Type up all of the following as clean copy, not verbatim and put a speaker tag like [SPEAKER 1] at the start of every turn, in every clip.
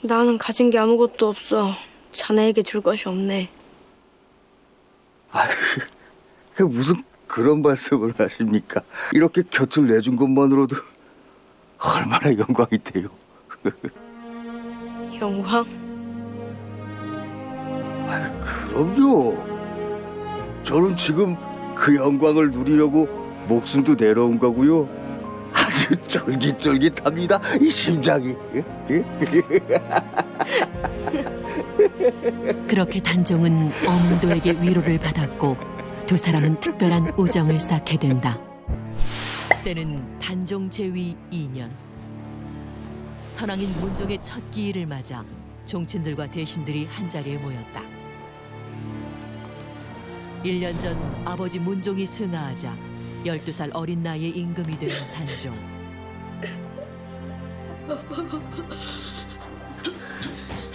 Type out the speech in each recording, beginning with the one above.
[SPEAKER 1] 나는 가진 게 아무것도 없어. 자네에게 줄 것이 없네.
[SPEAKER 2] 아유, 그 무슨 그런 말씀을 하십니까? 이렇게 곁을 내준 것만으로도 얼마나 영광이 돼요.
[SPEAKER 1] 영광?
[SPEAKER 2] 그럼요. 저는 지금 그 영광을 누리려고 목숨도 내려온 거고요. 아주 쫄깃쫄깃합니다, 이 심장이.
[SPEAKER 3] 그렇게 단종은 어문도에게 위로를 받았고 두 사람은 특별한 우정을 쌓게 된다. 때는 단종 제위 2년. 선왕인 문종의 첫 기일을 맞아 종친들과 대신들이 한자리에 모였다. 1년 전 아버지 문종이 승하하자 12살 어린 나이에 임금이 된 단종.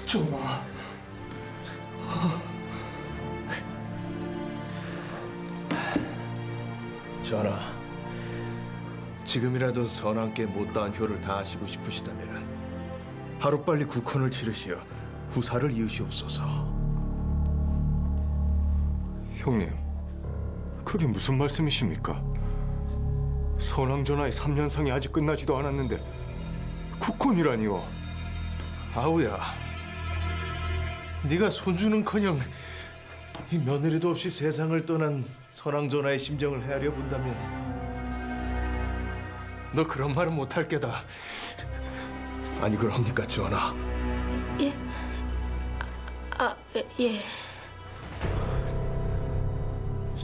[SPEAKER 4] 전하. 전하, 지금이라도 선왕께 못다한 효를 다하시고 싶으시다면 하루빨리 국헌을 치르시어 후사를 이으시옵소서.
[SPEAKER 5] 형님, 그게 무슨 말씀이십니까? 선왕전하의 3년상이 아직 끝나지도 않았는데 국헌이라니요.
[SPEAKER 4] 아우야, 네가 손주는커녕 이 며느리도 없이 세상을 떠난 선왕전하의 심정을 헤아려 본다면 너 그런 말은 못할 게다. 아니 그럽니까 전하?
[SPEAKER 1] 예. 예.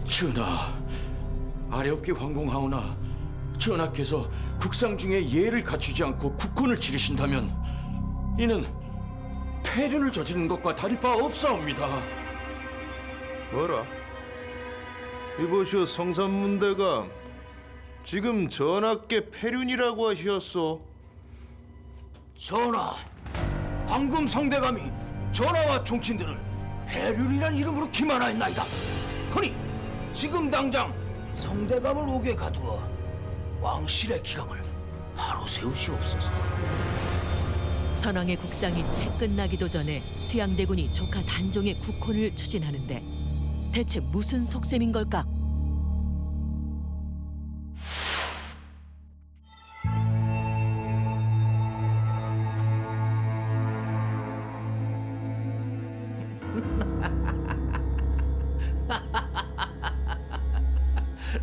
[SPEAKER 6] 전하, 아렵게 황공하오나 전하께서 국상 중에 예를 갖추지 않고 국헌을 치르신다면 이는 폐륜을 저지른 것과 다를 바 없사옵니다.
[SPEAKER 4] 뭐라? 이보시오 성산문대감, 지금 전하께 폐륜이라고 하시었소.
[SPEAKER 6] 전하, 황금 성대감이 전하와 종친들을 폐륜이란 이름으로 기만하였나이다. 허니 지금 당장 성대감을 옥에 가두어 왕실의 기강을 바로 세우시옵소서.
[SPEAKER 3] 선왕의 국상이 채 끝나기도 전에 수양대군이 조카 단종의 국헌을 추진하는데 대체 무슨 속셈인 걸까?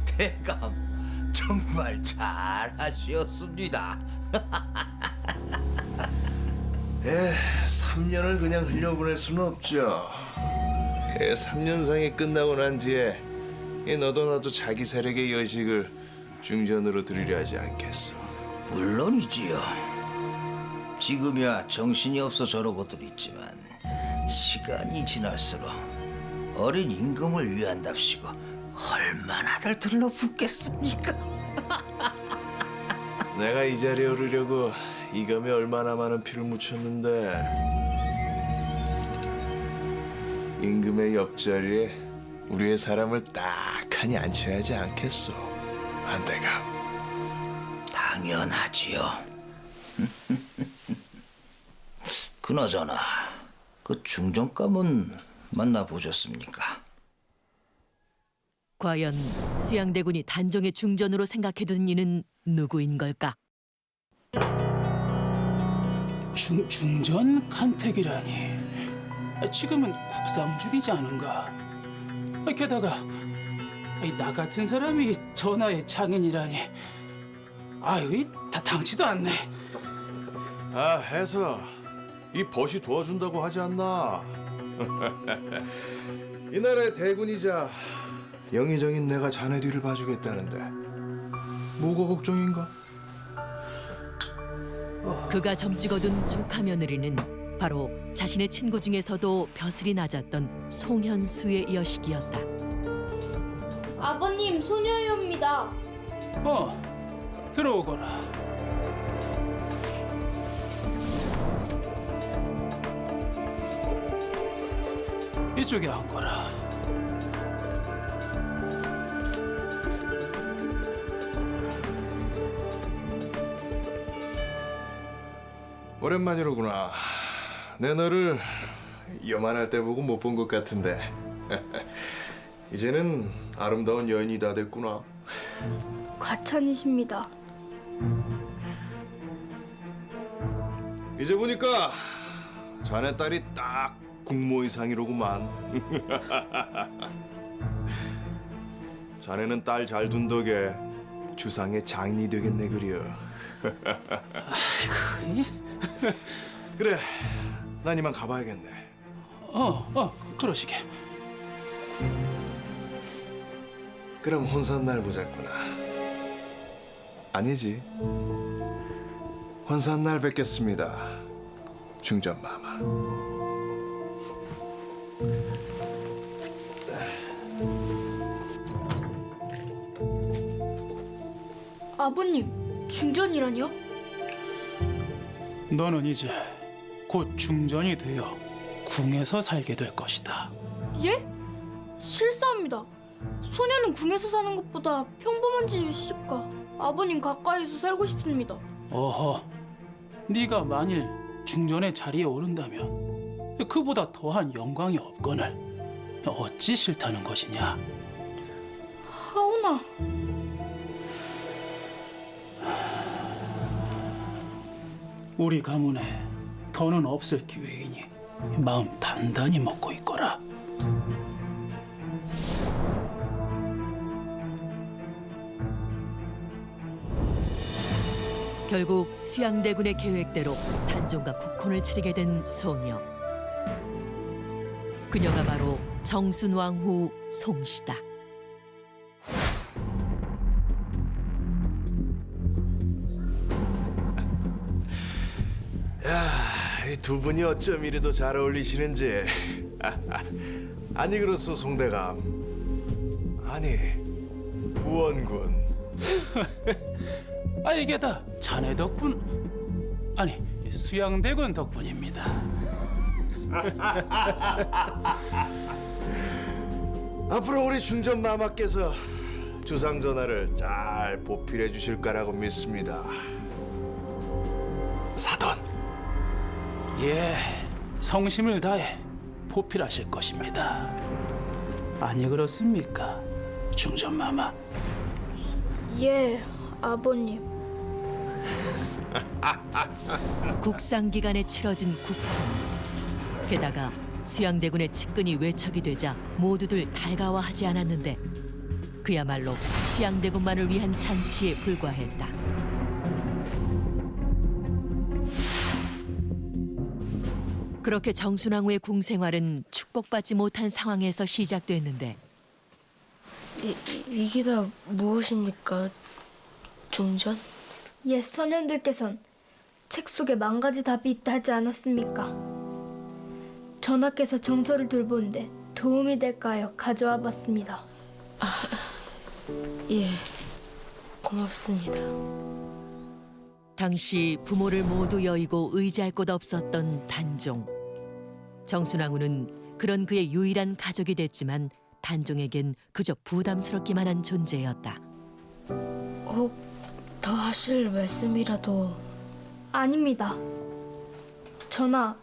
[SPEAKER 6] 대감, 정말 잘하시었습니다.
[SPEAKER 4] 3년을 그냥 흘려보낼 수는 없죠. 3년상이 끝나고 난 뒤에 너도 나도 자기 세력의 여식을 중전으로 드리려 하지 않겠소.
[SPEAKER 6] 물론이지요. 지금이야 정신이 없어 저러고들 있지만 시간이 지날수록 어린 임금을 위한답시고 얼마나들 들러붙겠습니까?
[SPEAKER 4] 내가 이 자리에 오르려고 이 검에 얼마나 많은 피를 묻혔는데 임금의 옆자리에 우리의 사람을 딱하니 앉혀야 하지 않겠소, 안대감.
[SPEAKER 6] 당연하지요. 그나저나 그 중정감은 만나보셨습니까?
[SPEAKER 3] 과연 수양대군이 단종의 중전으로 생각해둔 이는 누구인 걸까?
[SPEAKER 7] 중전 간택이라니. 지금은 국상중이지 않은가. 게다가 나 같은 사람이 전하의 장인이라니. 아유, 다 당치도 않네.
[SPEAKER 4] 아, 해서 이 벗이 도와준다고 하지 않나? 이 나라의 대군이자 영의정인 내가 자네 뒤를 봐주겠다는데 뭐가 걱정인가?
[SPEAKER 3] 그가 점찍어둔 조카 며느리는 바로 자신의 친구 중에서도 벼슬이 낮았던 송현수의 여식이었다.
[SPEAKER 1] 아버님, 소녀요입니다.
[SPEAKER 7] 들어오거라. 이쪽에 앉거라.
[SPEAKER 4] 오랜만이로구나. 내 너를 요만할 때 보고 못 본 것 같은데 이제는 아름다운 여인이 다 됐구나.
[SPEAKER 1] 과찬이십니다.
[SPEAKER 4] 이제 보니까 자네 딸이 딱 국모 이상이로구만. 자네는 딸 잘 둔 덕에 주상의 장인이 되겠네 그려. 그래, 난 이만 가봐야겠네.
[SPEAKER 7] 그러시게.
[SPEAKER 4] 그럼 혼산날 보자꾸나. 아니지. 혼산날 뵙겠습니다. 중전마마.
[SPEAKER 1] 아버님, 중전이라뇨?
[SPEAKER 7] 너는 이제 곧 중전이 되어 궁에서 살게 될 것이다.
[SPEAKER 1] 예? 실사합니다. 소녀는 궁에서 사는 것보다 평범한 집이 시집가 아버님 가까이서 살고 싶습니다.
[SPEAKER 7] 어허, 네가 만일 중전의 자리에 오른다면 그보다 더한 영광이 없거늘 어찌 싫다는 것이냐?
[SPEAKER 1] 하오나,
[SPEAKER 7] 우리 가문에 더는 없을 기회이니 마음 단단히 먹고 있거라.
[SPEAKER 3] 결국 수양대군의 계획대로 단종과 국혼을 치르게 된 소녀. 그녀가 바로 정순왕후 송씨다.
[SPEAKER 4] 이 두 분이 어쩜 이리도 잘 어울리시는지. 아니 그렇소 송대감. 아니 후원군.
[SPEAKER 7] 이게 다 자네 덕분, 아니 수양대군 덕분입니다.
[SPEAKER 4] 앞으로 우리 중전마마께서 주상 전하를 잘 보필해 주실 거라고 믿습니다. 사돈.
[SPEAKER 7] 예, 성심을 다해 보필하실 것입니다. 아니 그렇습니까, 중전마마?
[SPEAKER 1] 예, 아버님.
[SPEAKER 3] 국상 기간에 치러진 국혼. 게다가 수양대군의 측근이 외척이 되자 모두들 달가워하지 않았는데 그야말로 수양대군만을 위한 잔치에 불과했다. 그렇게 정순왕후의 궁생활은 축복받지 못한 상황에서 시작됐는데
[SPEAKER 1] 이게 다 무엇입니까, 중전? 옛 선현들께선 책 속에 10,000가지 답이 있다 하지 않았습니까? 전하께서 정서를 돌보는데 도움이 될까 하여 가져와 봤습니다. 예, 고맙습니다.
[SPEAKER 3] 당시 부모를 모두 여의고 의지할 곳 없었던 단종. 정순왕후는 그런 그의 유일한 가족이 됐지만 단종에겐 그저 부담스럽기만 한 존재였다.
[SPEAKER 1] 더 하실 말씀이라도... 아닙니다. 전하,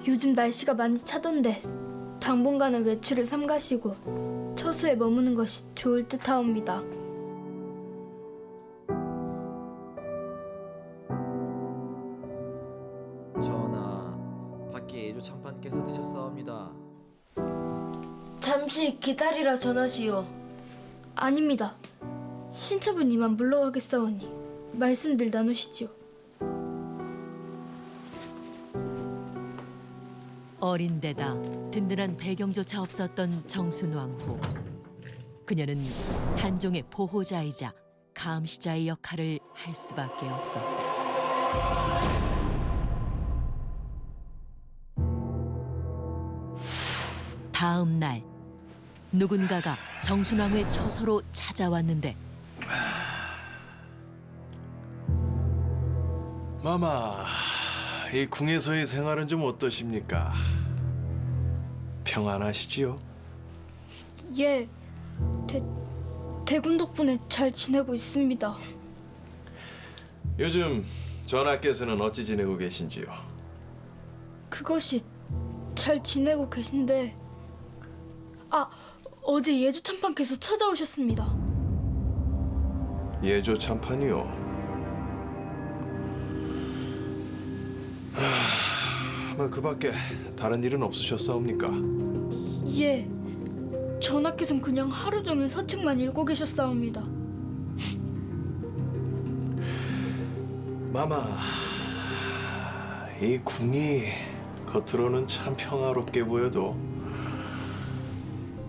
[SPEAKER 1] 요즘 날씨가 많이 차던데 당분간은 외출을 삼가시고 처소에 머무는 것이 좋을 듯하옵니다.
[SPEAKER 8] 전하, 밖에 예조 참판께서 드셨사옵니다.
[SPEAKER 1] 잠시 기다리라 전하시오. 아닙니다. 신첩은 이만 물러가겠사오니 말씀들 나누시지요.
[SPEAKER 3] 어린 데다 든든한 배경조차 없었던 정순왕후. 그녀는 단종의 보호자이자 감시자의 역할을 할 수밖에 없었다. 다음 날 누군가가 정순왕후의 처소로 찾아왔는데
[SPEAKER 4] 마마, 이 궁에서의 생활은 좀 어떠십니까? 평안하시지요?
[SPEAKER 1] 예, 대군 덕분에 잘 지내고 있습니다.
[SPEAKER 4] 요즘 전하께서는 어찌 지내고 계신지요?
[SPEAKER 1] 그것이 잘 지내고 계신데 어제 예조 참판께서 찾아오셨습니다.
[SPEAKER 4] 예조 참판이요. 뭐 그밖에 다른 일은 없으셨사옵니까?
[SPEAKER 1] 예, 전하께서는 그냥 하루 종일 서책만 읽고 계셨사옵니다.
[SPEAKER 4] 마마, 이 궁이 겉으로는 참 평화롭게 보여도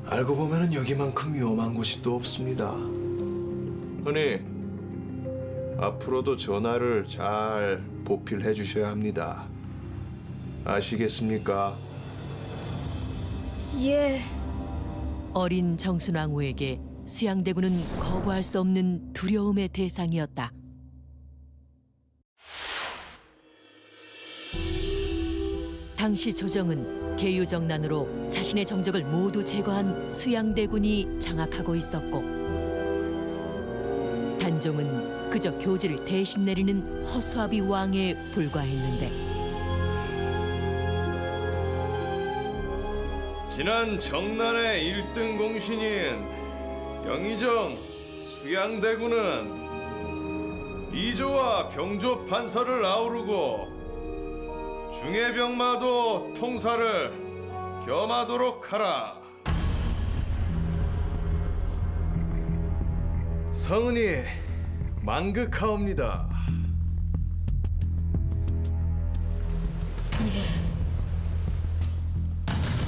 [SPEAKER 4] 알고 보면은 여기만큼 위험한 곳이 또 없습니다. 흔히 앞으로도 전하를 잘 보필해 주셔야 합니다. 아시겠습니까?
[SPEAKER 1] 예,
[SPEAKER 3] 어린 정순왕후에게 수양대군은 거부할 수 없는 두려움의 대상이었다. 당시 조정은 계유정난으로 자신의 정적을 모두 제거한 수양대군이 장악하고 있었고, 단종은 그저 교지를 대신 내리는 허수아비 왕에 불과했는데,
[SPEAKER 4] 지난 정난의 1등 공신인 영의정 수양대군은 이조와 병조 판사를 아우르고 중해병마도 통사를 겸하도록 하라. 성은이 만극하옵니다.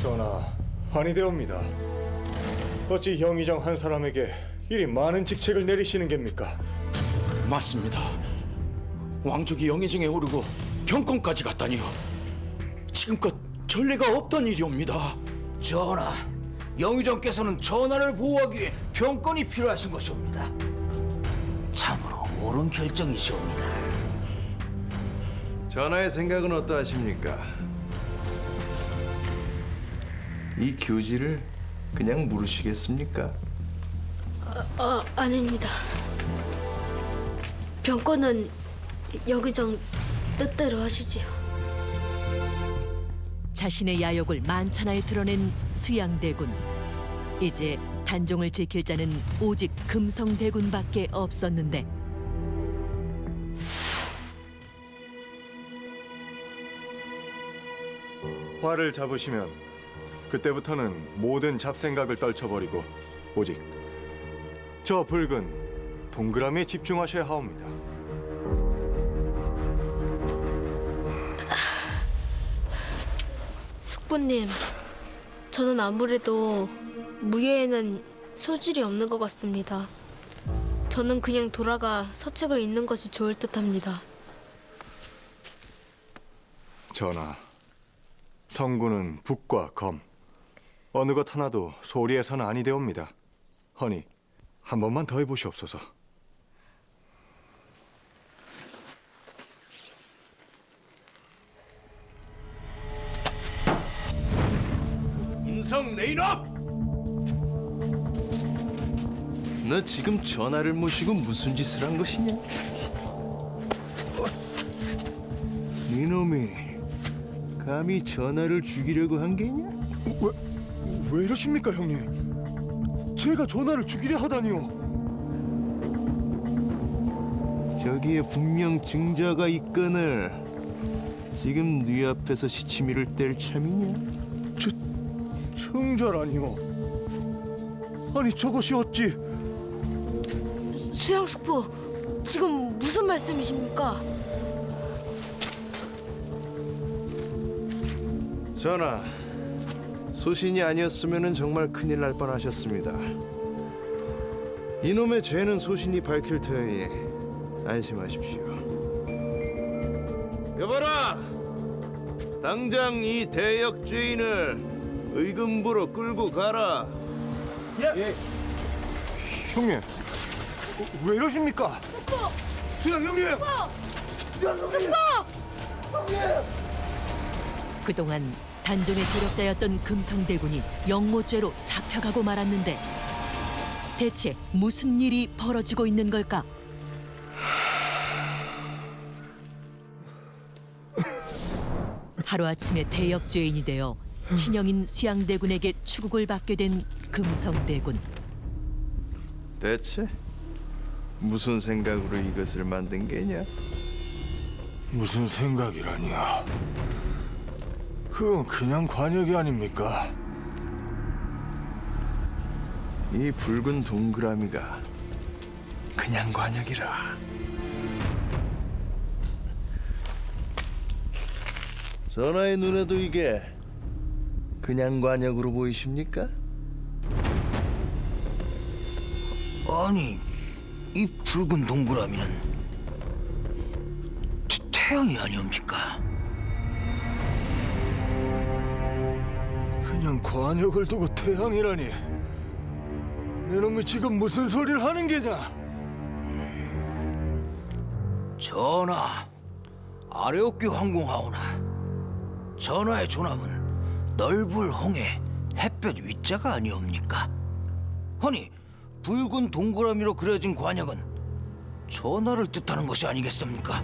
[SPEAKER 5] 전하, 아니되옵니다. 어찌 영의정 한 사람에게 이리 많은 직책을 내리시는 겁니까?
[SPEAKER 9] 맞습니다. 왕족이 영의정에 오르고 병권까지 갔다니요. 지금껏 전례가 없던 일이옵니다.
[SPEAKER 6] 전하, 영의정께서는 전하를 보호하기 위해 병권이 필요하신 것이옵니다. 참으로 옳은 결정이시옵니다.
[SPEAKER 4] 전하의 생각은 어떠하십니까? 이 교지를 그냥 물으시겠습니까?
[SPEAKER 1] 아닙니다. 병권은 여기정 뜻대로 하시지요.
[SPEAKER 3] 자신의 야욕을 만천하에 드러낸 수양대군. 이제 단종을 지킬 자는 오직 금성대군밖에 없었는데,
[SPEAKER 5] 화를 잡으시면 그때부터는 모든 잡생각을 떨쳐버리고 오직 저 붉은 동그라미에 집중하셔야 하옵니다.
[SPEAKER 1] 숙부님, 저는 아무래도 무예에는 소질이 없는 것 같습니다. 저는 그냥 돌아가 서책을 읽는 것이 좋을 듯합니다.
[SPEAKER 5] 전하, 성군은 북과 검 어느 것 하나도 소리해서는 아니되옵니다. 허니 한 번만 더 해보시옵소서.
[SPEAKER 4] 인성 내 이놈! 너 지금 전하를 모시고 무슨 짓을 한 것이냐? 이놈이 감히 전하를 죽이려고 한 게냐?
[SPEAKER 5] 왜 이러십니까, 형님? 제가 전하를 죽이려 하다니요.
[SPEAKER 4] 저기에 분명 증자가 있거늘 지금 네 앞에서 시치미를 뗄 참이냐?
[SPEAKER 5] 증자라니요. 아니 저것이 어찌?
[SPEAKER 1] 수양 숙부, 지금 무슨 말씀이십니까?
[SPEAKER 4] 전하, 소신이 아니었으면 정말 큰일 날 뻔하셨습니다. 이놈의 죄는 소신이 밝힐 터이니 안심하십시오. 여봐라! 당장 이 대역 죄인을 의금부로 끌고 가라.
[SPEAKER 5] 형님, 왜 이러십니까? 수양 형님!
[SPEAKER 3] 그동안 단종의 조력자였던 금성대군이 영모죄로 잡혀가고 말았는데, 대체 무슨 일이 벌어지고 있는 걸까? 하루아침에 대역죄인이 되어 친형인 수양대군에게 추국을 받게 된 금성대군.
[SPEAKER 4] 대체 무슨 생각으로 이것을 만든 게냐?
[SPEAKER 5] 무슨 생각이라니요? 그건 그냥 관역이 아닙니까?
[SPEAKER 4] 이 붉은 동그라미가 그냥 관역이라. 전하의 눈에도 이게 그냥 관역으로 보이십니까?
[SPEAKER 6] 아니, 이 붉은 동그라미는 태양이 아니옵니까?
[SPEAKER 5] 그냥 관역을 두고 태양이라니. 내놈이 지금 무슨 소리를 하는 게냐?
[SPEAKER 6] 전하, 아래옥기 황공하오나 전하의 조남은 넓을 홍해 햇볕 위자가 아니옵니까? 아니, 붉은 동그라미로 그려진 관역은 전하를 뜻하는 것이 아니겠습니까?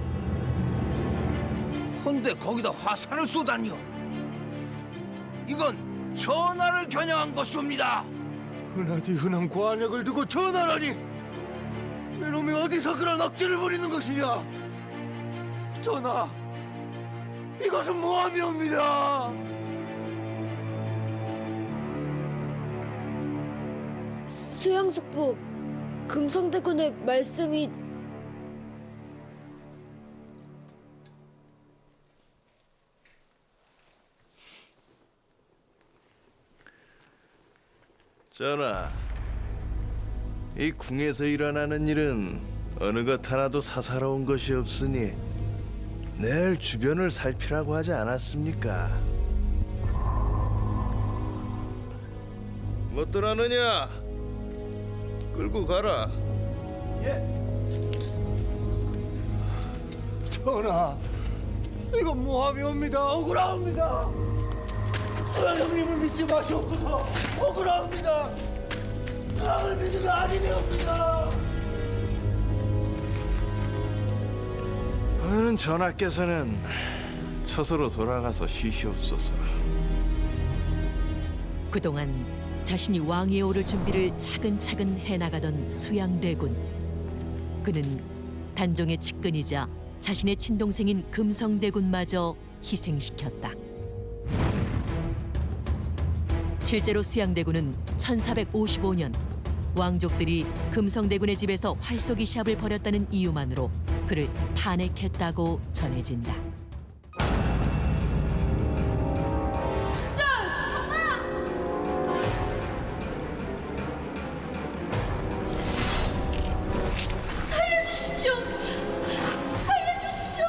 [SPEAKER 6] 헌데 거기다 화살을 쏘다니요. 이건 전하를 겨냥한 것이옵니다.
[SPEAKER 5] 흔하디 흔한 관역을 두고 전하라니. 내놈이 어디서 그런 억지를 부리는 것이냐? 전하, 이것은 모함이옵니다.
[SPEAKER 1] 수양숙부 금성대군의 말씀이
[SPEAKER 4] 전하, 이 궁에서 일어나는 일은 어느 것 하나도 사사로운 것이 없으니 늘 주변을 살피라고 하지 않았습니까? 뭐 떠나느냐? 끌고 가라.
[SPEAKER 5] 전하, 이건 모함이옵니다. 억울합니다. 수양 형님을 믿지 마시옵소서. 억울합니다. 사람을 믿으면 아니되옵니다.
[SPEAKER 4] 그러면 전하께서는 처소로 돌아가서 쉬시옵소서.
[SPEAKER 3] 그동안 자신이 왕위에 오를 준비를 차근차근 해나가던 수양대군. 그는 단종의 측근이자 자신의 친동생인 금성대군마저 희생시켰다. 실제로 수양대군은 1455년 왕족들이 금성대군의 집에서 활쏘기 시합을 벌였다는 이유만으로 그를 탄핵했다고 전해진다.
[SPEAKER 1] 살려주십시오. 살려주십시오.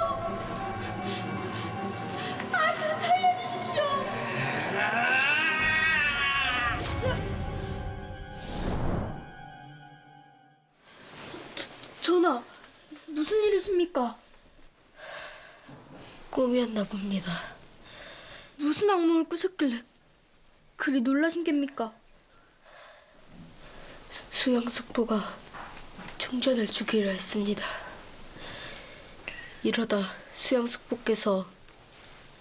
[SPEAKER 1] 살려주십시오. 전하, 무슨 일이십니까? 꿈이었나 봅니다. 무슨 악몽을 꾸셨길래 그리 놀라신 겁니까? 수양숙부가 중전을 주기로 했습니다. 이러다 수양숙부께서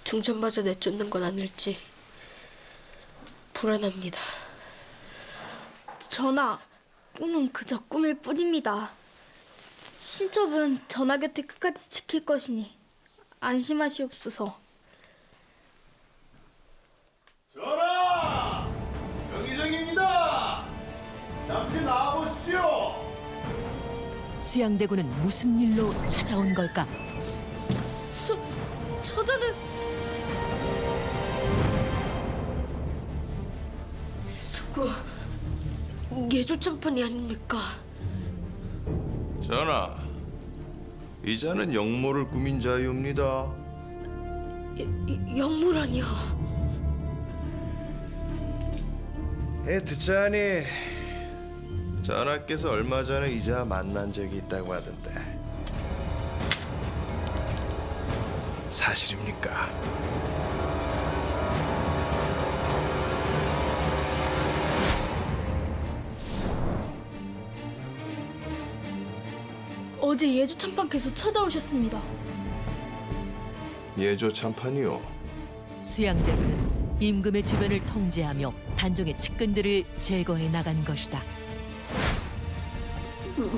[SPEAKER 1] 중전마저 내쫓는 건 아닐지 불안합니다. 전하, 꿈은 그저 꿈일 뿐입니다. 신첩은 전하 곁에 끝까지 지킬 것이니 안심하시옵소서.
[SPEAKER 5] 전하! 정의정입니다. 잠시 나와보시오.
[SPEAKER 3] 수양대군은 무슨 일로 찾아온 걸까?
[SPEAKER 1] 저자는 수고 예조참판이 아닙니까?
[SPEAKER 4] 전하, 이 자는 영모를 꾸민 자이옵니다.
[SPEAKER 1] 영무라니요.
[SPEAKER 4] 듣자하니 전하께서 얼마 전에 이 자 만난 적이 있다고 하던데 사실입니까?
[SPEAKER 1] 어제 예조참판께서 찾아오셨습니다.
[SPEAKER 4] 예조 참판이요.
[SPEAKER 3] 수양대군은 임금의 주변을 통제하며 단종의 측근들을 제거해 나간 것이다.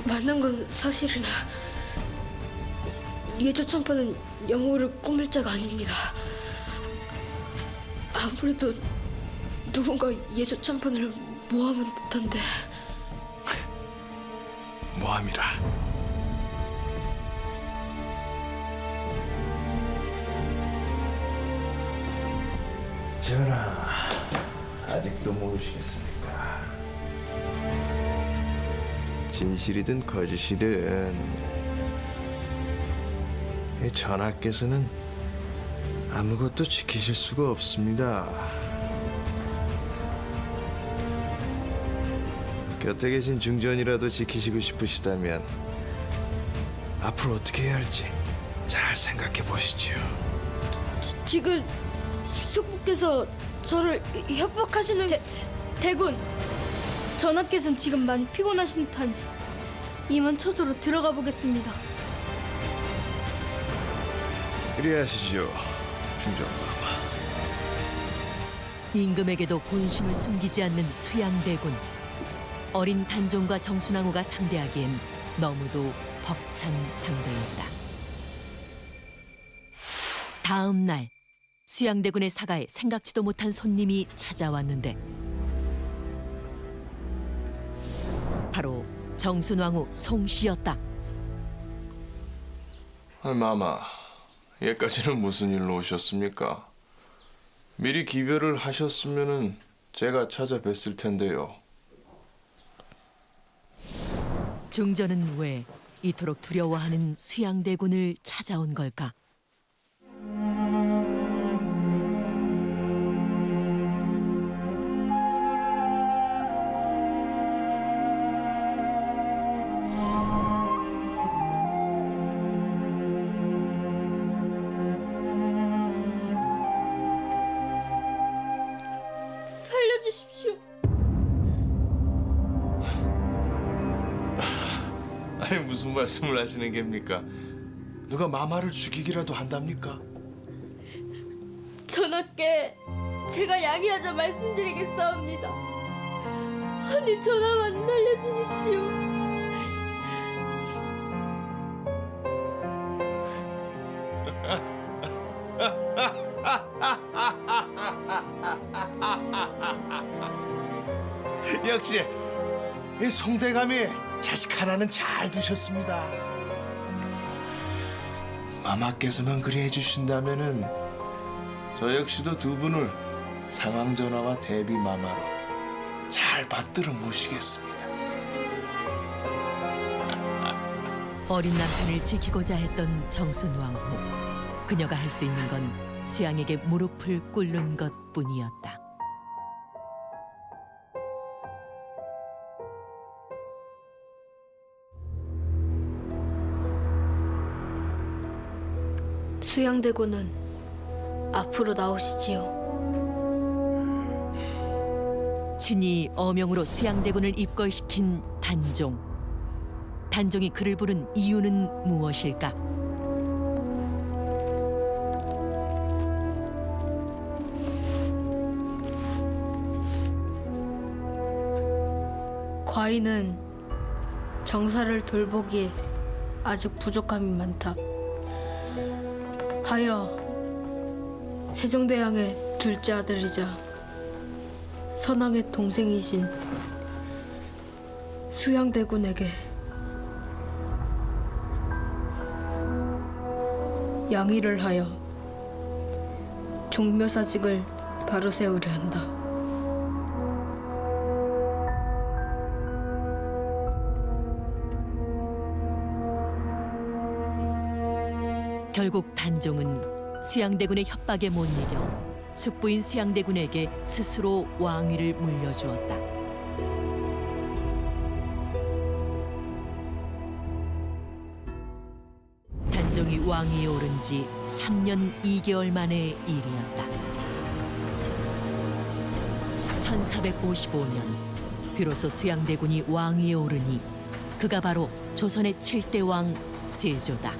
[SPEAKER 1] 맞는 건 사실이나 예조참판은 영호를 꾸밀 자가 아닙니다. 아무래도 누군가 예조참판을 모함한 듯한데.
[SPEAKER 4] 모함이라. 전하, 아직도 모르시겠습니까? 진실이든 거짓이든 이 전하께서는 아무것도 지키실 수가 없습니다. 곁에 계신 중전이라도 지키시고 싶으시다면 앞으로 어떻게 해야 할지 잘 생각해 보시지요.
[SPEAKER 1] 지금 숙부께서 저를 협박하시는 대군, 전하께서는 지금 많이 피곤하신 듯하니 이만 처소로 들어가 보겠습니다.
[SPEAKER 4] 그리하시죠, 중전마마.
[SPEAKER 3] 임금에게도 본심을 숨기지 않는 수양대군. 어린 단종과 정순왕후가 상대하기엔 너무도 벅찬 상대였다. 다음 날 수양대군의 사가에 생각지도 못한 손님이 찾아왔는데 바로 정순왕후 송씨였다.
[SPEAKER 4] 마마, 얘까지는 무슨 일로 오셨습니까? 미리 기별을 하셨으면은 제가 찾아뵀을 텐데요.
[SPEAKER 3] 중전은 왜 이토록 두려워하는 수양대군을 찾아온 걸까?
[SPEAKER 1] 살려주십시오.
[SPEAKER 4] 아니, 무슨 말씀을 하시는 겁니까? 누가 마마를 죽이기라도 한답니까?
[SPEAKER 1] 전하께 제가 양해하자 말씀드리겠사옵니다. 아니, 전하만 살려주십시오.
[SPEAKER 4] 역시 이 송대감이 자식 하나는 잘 두셨습니다. 마마께서만 그리 해주신다면은 저 역시도 두 분을 상황전하와 대비 마마로 잘 받들어 모시겠습니다.
[SPEAKER 3] 어린 남편을 지키고자 했던 정순왕후. 그녀가 할 수 있는 건 수양에게 무릎을 꿇는 것뿐이었다.
[SPEAKER 1] 수양대군은 앞으로 나오시지요.
[SPEAKER 3] 친히 어명으로 수양대군을 입궐시킨 단종. 단종이 그를 부른 이유는 무엇일까?
[SPEAKER 1] 과인은 정사를 돌보기에 아직 부족함이 많다. 하여 세종대왕의 둘째 아들이자 선왕의 동생이신 수양대군에게 양의를 하여 종묘사직을 바로 세우려 한다.
[SPEAKER 3] 결국 단종은 수양대군의 협박에 못 이겨 숙부인 수양대군에게 스스로 왕위를 물려주었다. 단종이 왕위에 오른 지 3년 2개월 만의 일이었다. 1455년 비로소 수양대군이 왕위에 오르니 그가 바로 조선의 7대 왕 세조다.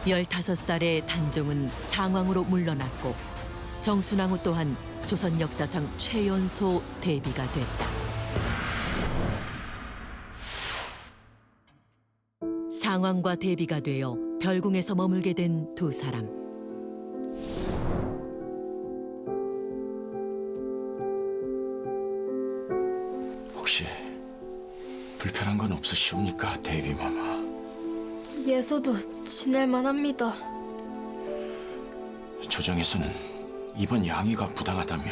[SPEAKER 3] 15살의 단종은 상왕으로 물러났고 정순왕후 또한 조선 역사상 최연소 대비가 됐다. 상왕과 대비가 되어 별궁에서 머물게 된 두 사람.
[SPEAKER 9] 혹시 불편한 건 없으시옵니까, 대비마마?
[SPEAKER 1] 예서도 지낼만 합니다.
[SPEAKER 9] 조정에서는 이번 양의가 부당하다며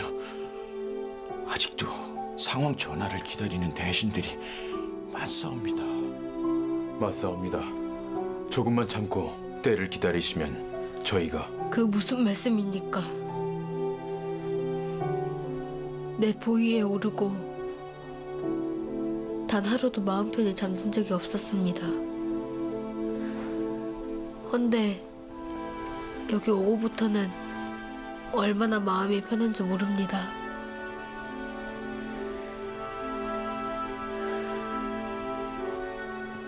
[SPEAKER 9] 아직도 상황 전화를 기다리는 대신들이 많사옵니다.
[SPEAKER 10] 맞사옵니다. 조금만 참고 때를 기다리시면 저희가
[SPEAKER 1] 그 무슨 말씀입니까? 내 보위에 오르고 단 하루도 마음 편히 잠든 적이 없었습니다. 헌데 여기 오후부터는 얼마나 마음이 편한지 모릅니다.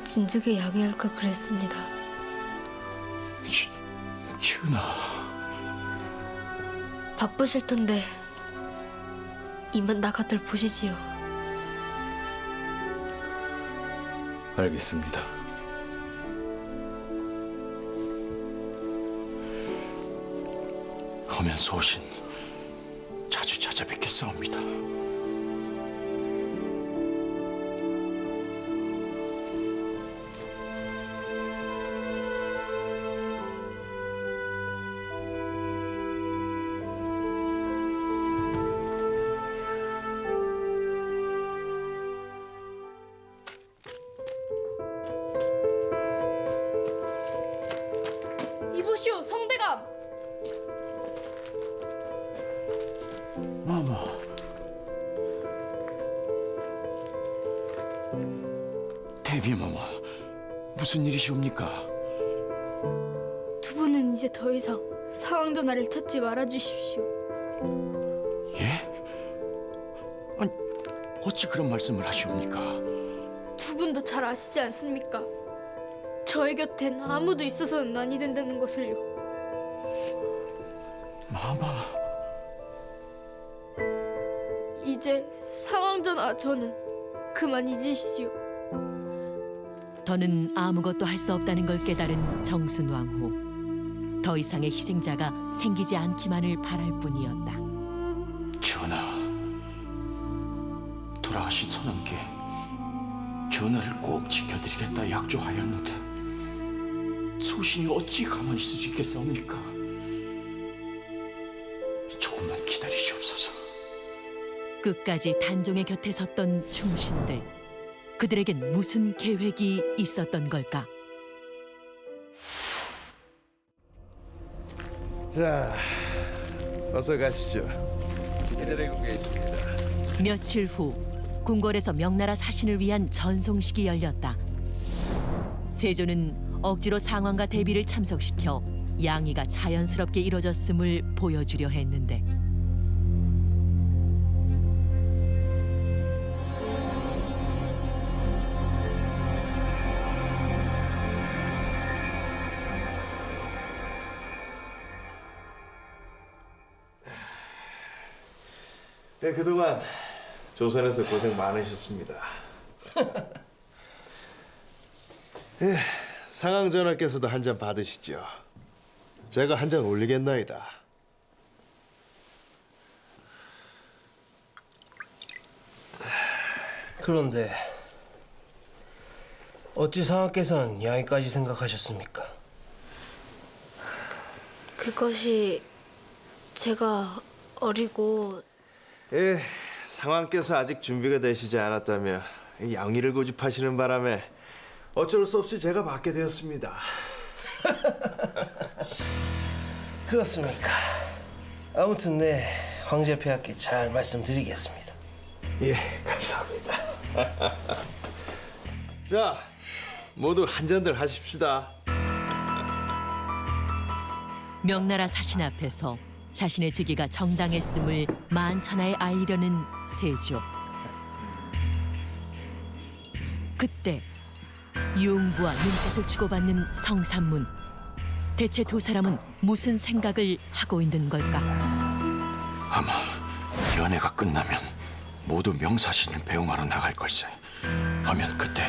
[SPEAKER 1] 진즉에 양해할 걸 그랬습니다.
[SPEAKER 9] 전하,
[SPEAKER 1] 바쁘실 텐데 이만 나가들 보시지요.
[SPEAKER 10] 알겠습니다.
[SPEAKER 9] 허면 소신 자주 찾아뵙겠사옵니다.
[SPEAKER 1] 이보시오, 성대감!
[SPEAKER 9] 마마, 대비마마, 무슨 일이시옵니까?
[SPEAKER 1] 두 분은 이제 더 이상 상황 전화를 찾지 말아주십시오.
[SPEAKER 9] 예? 아니, 어찌 그런 말씀을 하시옵니까?
[SPEAKER 1] 두 분도 잘 아시지 않습니까? 저희 곁엔 아무도 있어서는 아니 된다는 것을요.
[SPEAKER 9] 마마,
[SPEAKER 1] 이제 상황 전화 저는 그만 잊으시오.
[SPEAKER 3] 더는 아무것도 할 수 없다는 걸 깨달은 정순왕후. 더 이상의 희생자가 생기지 않기만을 바랄 뿐이었다.
[SPEAKER 9] 전하, 돌아가신 선왕께 전하를 꼭 지켜드리겠다 약조하였는데 소신이 어찌 가만히 있을 수 있겠사옵니까? 조금만 기다리시옵소서.
[SPEAKER 3] 끝까지 단종의 곁에 섰던 충신들. 그들에겐 무슨 계획이 있었던 걸까?
[SPEAKER 4] 자, 어서 가시죠. 기다리고 계십니다.
[SPEAKER 3] 며칠 후 궁궐에서 명나라 사신을 위한 전송식이 열렸다. 세조는 억지로 상왕과 대비를 참석시켜 양의가 자연스럽게 이뤄졌음을 보여주려 했는데
[SPEAKER 4] 네, 그동안 조선에서 고생 많으셨습니다. 예, 상황 전하께서도 한 잔 받으시죠. 제가 한 잔 올리겠나이다.
[SPEAKER 11] 그런데 어찌 상하께서는 양이까지 생각하셨습니까?
[SPEAKER 1] 그것이 제가 어리고
[SPEAKER 4] 예, 상왕께서 아직 준비가 되시지 않았다며 양의를 고집하시는 바람에 어쩔 수 없이 제가 받게 되었습니다.
[SPEAKER 11] 그렇습니까? 아무튼 네 황제 폐하께 잘 말씀드리겠습니다.
[SPEAKER 4] 예, 감사합니다. 자, 모두 한 잔들 하십시다.
[SPEAKER 3] 명나라 사신 앞에서 자신의 즉위가 정당했음을 만천하에 알리려는 세조. 그때 유흥부와 눈짓을 주고받는 성산문. 대체 두 사람은 무슨 생각을 하고 있는 걸까?
[SPEAKER 9] 아마 연애가 끝나면 모두 명사신을 배웅하러 나갈 걸세. 하면 그때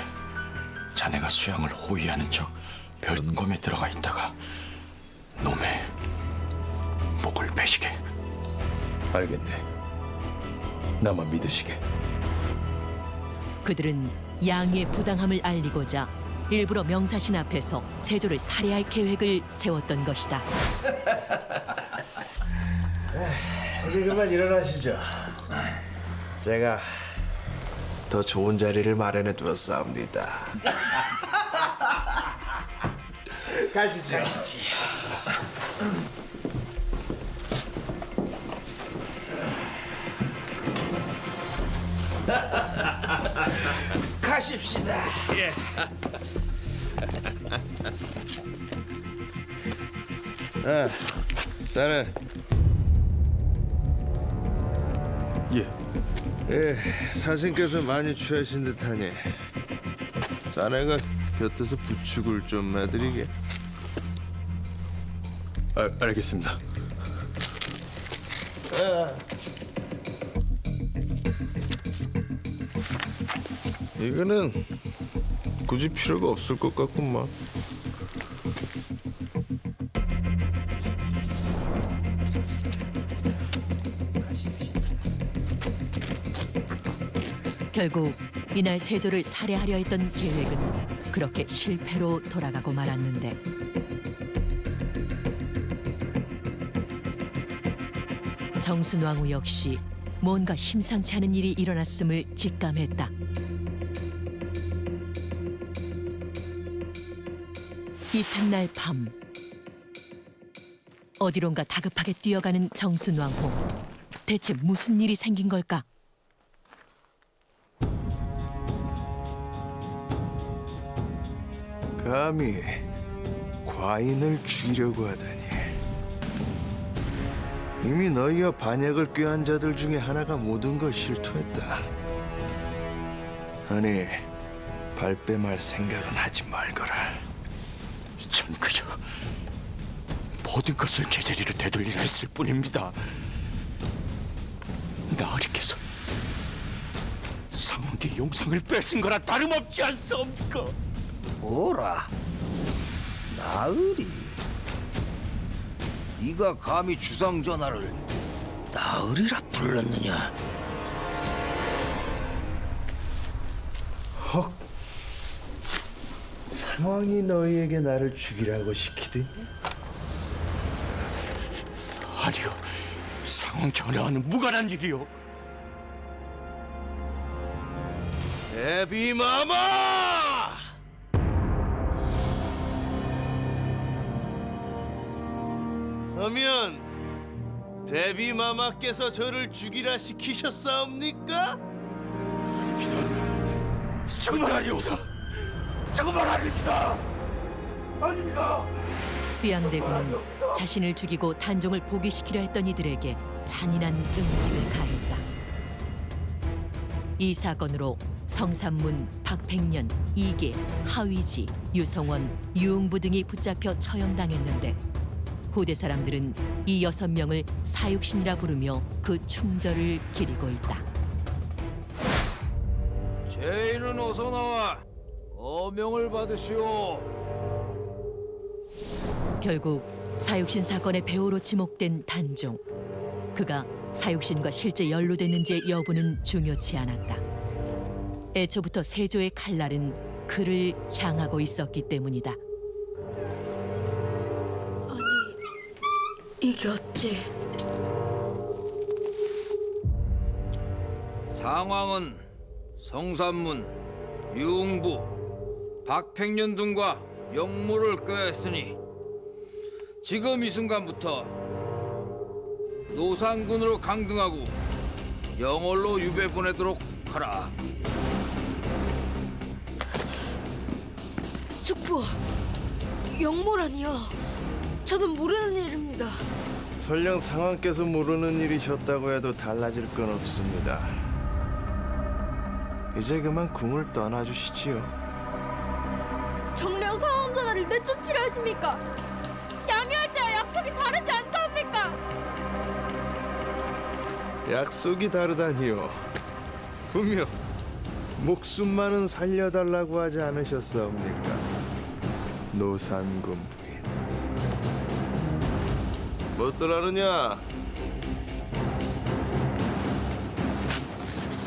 [SPEAKER 9] 자네가 수양을 호위하는 척 별검에 들어가 있다가 놈의 목을 베시게.
[SPEAKER 10] 알겠네. 나만 믿으시게.
[SPEAKER 3] 그들은 양의 부당함을 알리고자 일부러 명사신 앞에서 세조를 살해할 계획을 세웠던 것이다.
[SPEAKER 4] 이제 그만 일어나시죠. 제가 더 좋은 자리를 마련해 두었사옵니다. 가시죠.
[SPEAKER 11] 가십시다.
[SPEAKER 4] 나는 사신께서 많이 취하신 듯하니 자네가 곁에서 부축을 좀 해드리게.
[SPEAKER 10] 알겠습니다.
[SPEAKER 4] 이거는 굳이 필요가 없을 것 같구만.
[SPEAKER 3] 결국 이날 세조를 살해하려 했던 계획은 그렇게 실패로 돌아가고 말았는데 정순왕후 역시 뭔가 심상치 않은 일이 일어났음을 직감했다. 이튿날 밤 어디론가 다급하게 뛰어가는 정순왕후. 대체 무슨 일이 생긴 걸까?
[SPEAKER 4] 감히 과인을 죽이려고 하다니. 이미 너희와 반역을 꾀한 자들 중에 하나가 모든 걸 실토했다. 아니, 발뺌할 생각은 하지 말거라.
[SPEAKER 9] 전 그저 모든 것을 제자리로 되돌리라 했을 뿐입니다. 나으리께서 상왕께 용상을 뺏은 거나 다름없지 않사옵니까?
[SPEAKER 6] 뭐라? 나으리? 네가 감히 주상 전하를 나으리라 불렀느냐?
[SPEAKER 4] 헉, 상황이 너희에게 나를 죽이라고 시키더니?
[SPEAKER 9] 아니요, 상왕 전하와는 무관한 일이요.
[SPEAKER 4] 애비마마! 하면 대비마마께서 저를 죽이라 시키셨사옵니까?
[SPEAKER 9] 정말 아니오다. 정말 아닙니다. 아닙니다.
[SPEAKER 3] 수양대군은 자신을 죽이고 단종을 포기시키려 했던 이들에게 잔인한 응징을 가했다. 이 사건으로 성삼문, 박백년, 이계, 하위지, 유성원, 유흥부 등이 붙잡혀 처형당했는데 후대 사람들은 이 6명을 사육신이라 부르며 그 충절을 기리고 있다.
[SPEAKER 6] 죄인은 어서 나와 어명을 받으시오.
[SPEAKER 3] 결국 사육신 사건의 배우로 지목된 단종. 그가 사육신과 실제 연루됐는지의 여부는 중요치 않았다. 애초부터 세조의 칼날은 그를 향하고 있었기 때문이다.
[SPEAKER 1] 아니, 이게 어찌...
[SPEAKER 6] 상황은 성삼문, 유흥부, 박백년 등과 영모를 꾀했으니 지금 이 순간부터 노상군으로 강등하고 영월로 유배 보내도록 하라.
[SPEAKER 1] 숙부, 영모라니요. 저는 모르는 일입니다.
[SPEAKER 4] 설령 상왕께서 모르는 일이셨다고 해도 달라질 건 없습니다. 이제 그만 궁을 떠나주시지요.
[SPEAKER 1] 정령 상황 전하를 내쫓으려 하십니까? 양요할 때와 약속이 다르지 않사옵니까?
[SPEAKER 4] 약속이 다르다니요. 분명 목숨만은 살려달라고 하지 않으셨사옵니까? 노산군 부인. 뭣들 하느냐?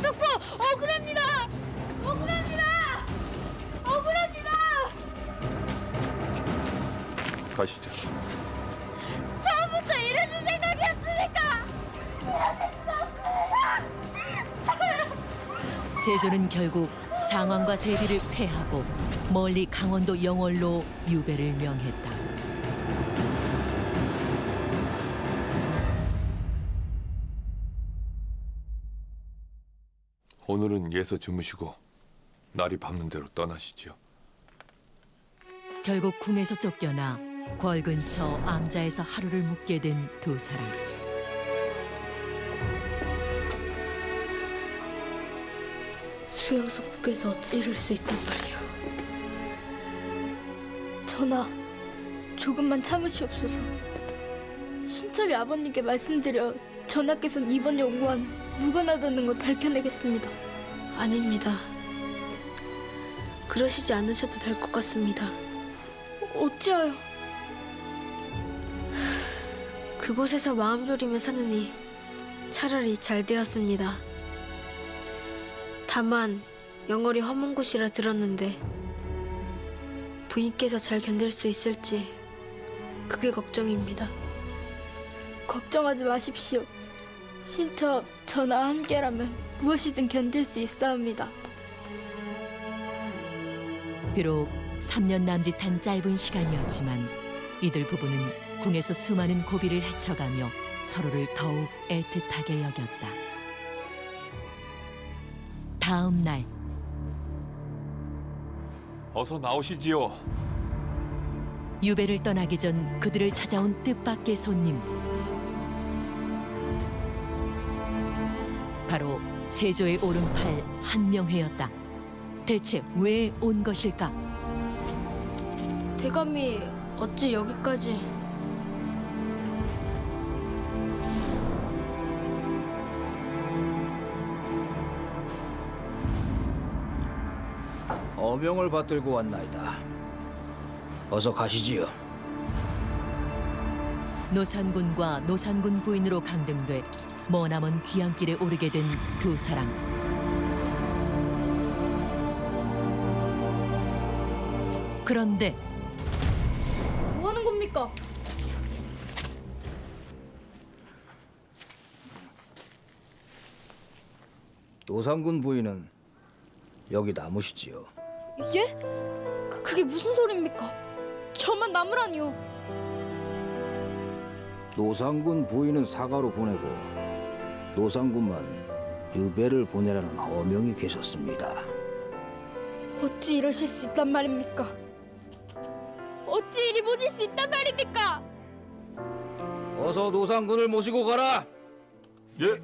[SPEAKER 1] 숙부 억울합니다. 억울합니다. 억울합니다.
[SPEAKER 4] 가시죠.
[SPEAKER 1] 처음부터 이러실 생각이었습니까? 이러실 수 없습니다.
[SPEAKER 3] 세조는 결국 상황과 대비를 패하고 멀리 강원도 영월로 유배를 명했다.
[SPEAKER 10] 오늘은 예서 주무시고 날이 밝는 대로 떠나시지요.
[SPEAKER 3] 결국 궁에서 쫓겨나 궐 근처 암자에서 하루를 묵게 된 두 사람.
[SPEAKER 1] 수영석부께서 어찌 이럴 수 있단 말이오. 전하, 조금만 참으시옵소서. 신첩이 아버님께 말씀드려 전하께서는 이번 연구안 무관하다는 걸 밝혀내겠습니다.
[SPEAKER 12] 아닙니다. 그러시지 않으셔도 될 것 같습니다.
[SPEAKER 1] 어찌하여?
[SPEAKER 12] 그곳에서 마음 졸이며 사느니 차라리 잘 되었습니다. 다만 영월이 험한 곳이라 들었는데 부인께서 잘 견딜 수 있을지 그게 걱정입니다.
[SPEAKER 1] 걱정하지 마십시오. 신첩 전하와 함께라면 무엇이든 견딜 수 있사옵니다.
[SPEAKER 3] 비록 3년 남짓한 짧은 시간이었지만 이들 부부는 궁에서 수많은 고비를 헤쳐가며 서로를 더욱 애틋하게 여겼다. 다음 날
[SPEAKER 10] 어서 나오시지요.
[SPEAKER 3] 유배를 떠나기 전 그들을 찾아온 뜻밖의 손님. 바로 세조의 오른팔 한명회였다. 대체 왜 온 것일까?
[SPEAKER 12] 대감이 어찌 여기까지...
[SPEAKER 6] 어명을 받들고 왔나이다. 어서 가시지요.
[SPEAKER 3] 노산군과 노산군 부인으로 강등돼 머나먼 귀향길에 오르게 된 두 사람. 그런데
[SPEAKER 1] 뭐 하는 겁니까?
[SPEAKER 6] 노산군 부인은 여기 남으시지요.
[SPEAKER 1] 예? 그게 무슨 소리입니까? 저만 남으라니요.
[SPEAKER 13] 노산군 부인은 사가로 보내고 노산군만 유배를 보내라는 어명이 계셨습니다.
[SPEAKER 1] 어찌 이러실 수 있단 말입니까? 어찌 이리 모질 수 있단 말입니까?
[SPEAKER 6] 어서 노산군을 모시고 가라.
[SPEAKER 10] 예.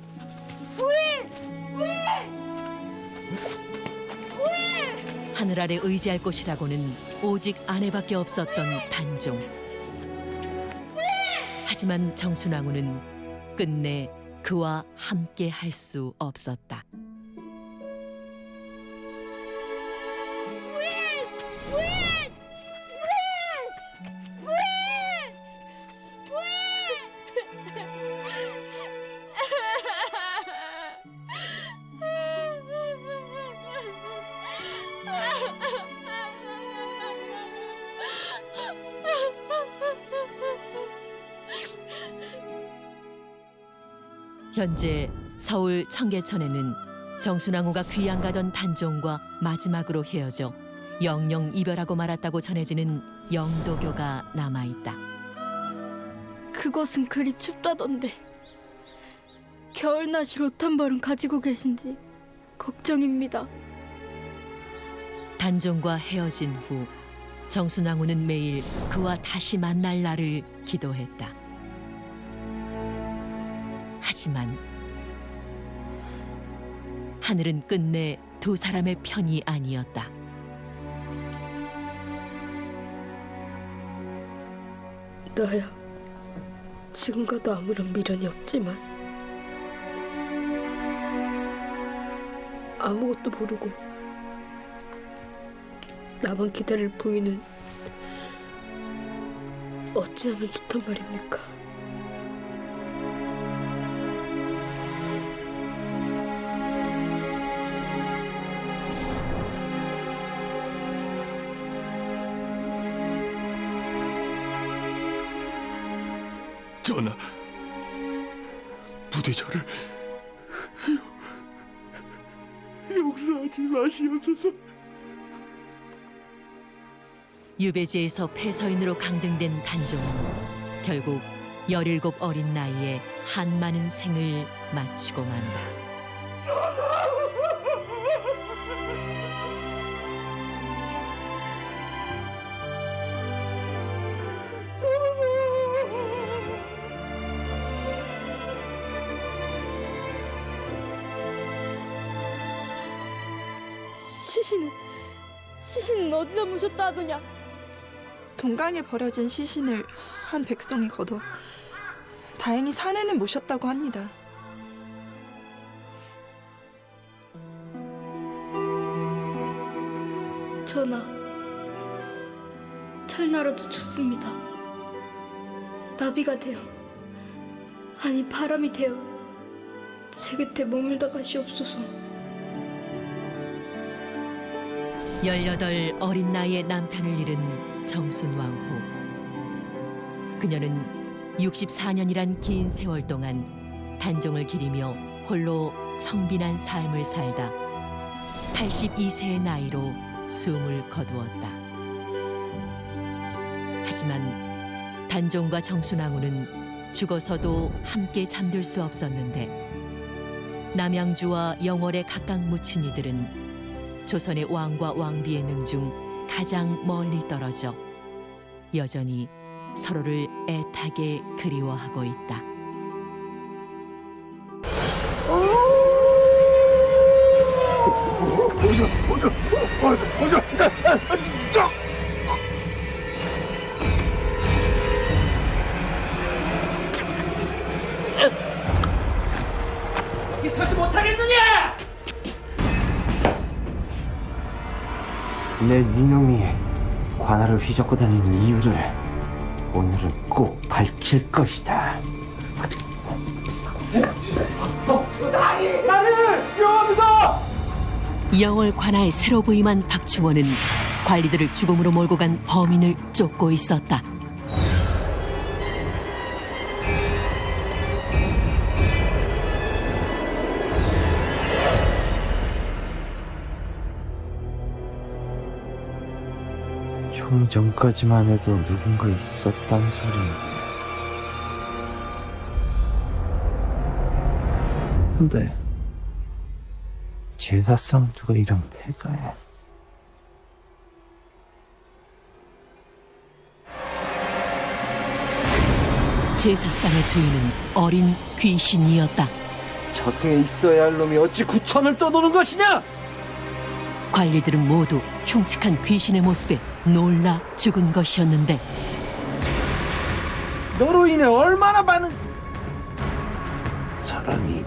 [SPEAKER 3] 하늘 아래 의지할 곳이라고는 오직 아내밖에 없었던 단종. 하지만 정순왕후는 끝내 그와 함께 할 수 없었다. 현재 서울 청계천에는 정순왕후가 귀양 가던 단종과 마지막으로 헤어져 영영 이별하고 말았다고 전해지는 영도교가 남아있다.
[SPEAKER 1] 그곳은 그리 춥다던데 겨울나시 옷 한 벌은 가지고 계신지 걱정입니다.
[SPEAKER 3] 단종과 헤어진 후 정순왕후는 매일 그와 다시 만날 날을 기도했다. 하지만 하늘은 끝내 두 사람의 편이 아니었다.
[SPEAKER 1] 나야 지금과도 아무런 미련이 없지만 아무것도 모르고 나만 기다릴 부인은 어찌하면 좋단 말입니까?
[SPEAKER 9] 전하, 부디 저를 용서하지 마시옵소서.
[SPEAKER 3] 유배지에서 폐서인으로 강등된 단종은 결국 17 어린 나이에 한 많은 생을 마치고 만다.
[SPEAKER 1] 시신은 어디다 모셨다 하더냐?
[SPEAKER 12] 동강에 버려진 시신을 한 백성이 걷어 다행히 산에는 모셨다고 합니다.
[SPEAKER 1] 전하, 철나라도 좋습니다. 나비가 되어, 아니 바람이 되어 제 곁에 머물다 가시옵소서.
[SPEAKER 3] 18 어린 나이에 남편을 잃은 정순왕후. 그녀는 64년이란 긴 세월 동안 단종을 기리며 홀로 청빈한 삶을 살다 82세의 나이로 숨을 거두었다. 하지만 단종과 정순왕후는 죽어서도 함께 잠들 수 없었는데 남양주와 영월의 각각 묻힌 이들은 조선의 왕과 왕비의 능 중 가장 멀리 떨어져 여전히 서로를 애타게 그리워하고 있다.
[SPEAKER 9] 여기 서지 못하겠느냐?
[SPEAKER 11] 내 니놈이 관할을 휘젓고 다니는 이유를 오늘은 꼭 밝힐 것이다.
[SPEAKER 3] 영월 관하에 새로 부임한 박충원은 관리들을 죽음으로 몰고 간 범인을 쫓고 있었다.
[SPEAKER 11] 좀 전까지만 해도 누군가 있었단 소리인데. 근데 제사상 누가 이런 폐가에.
[SPEAKER 3] 제사상의 주인은 어린 귀신이었다.
[SPEAKER 11] 저승에 있어야 할 놈이 어찌 구천을 떠도는 것이냐?
[SPEAKER 3] 관리들은 모두 흉측한 귀신의 모습에 놀라 죽은 것이었는데
[SPEAKER 11] 너로 인해 얼마나 많은 사람이.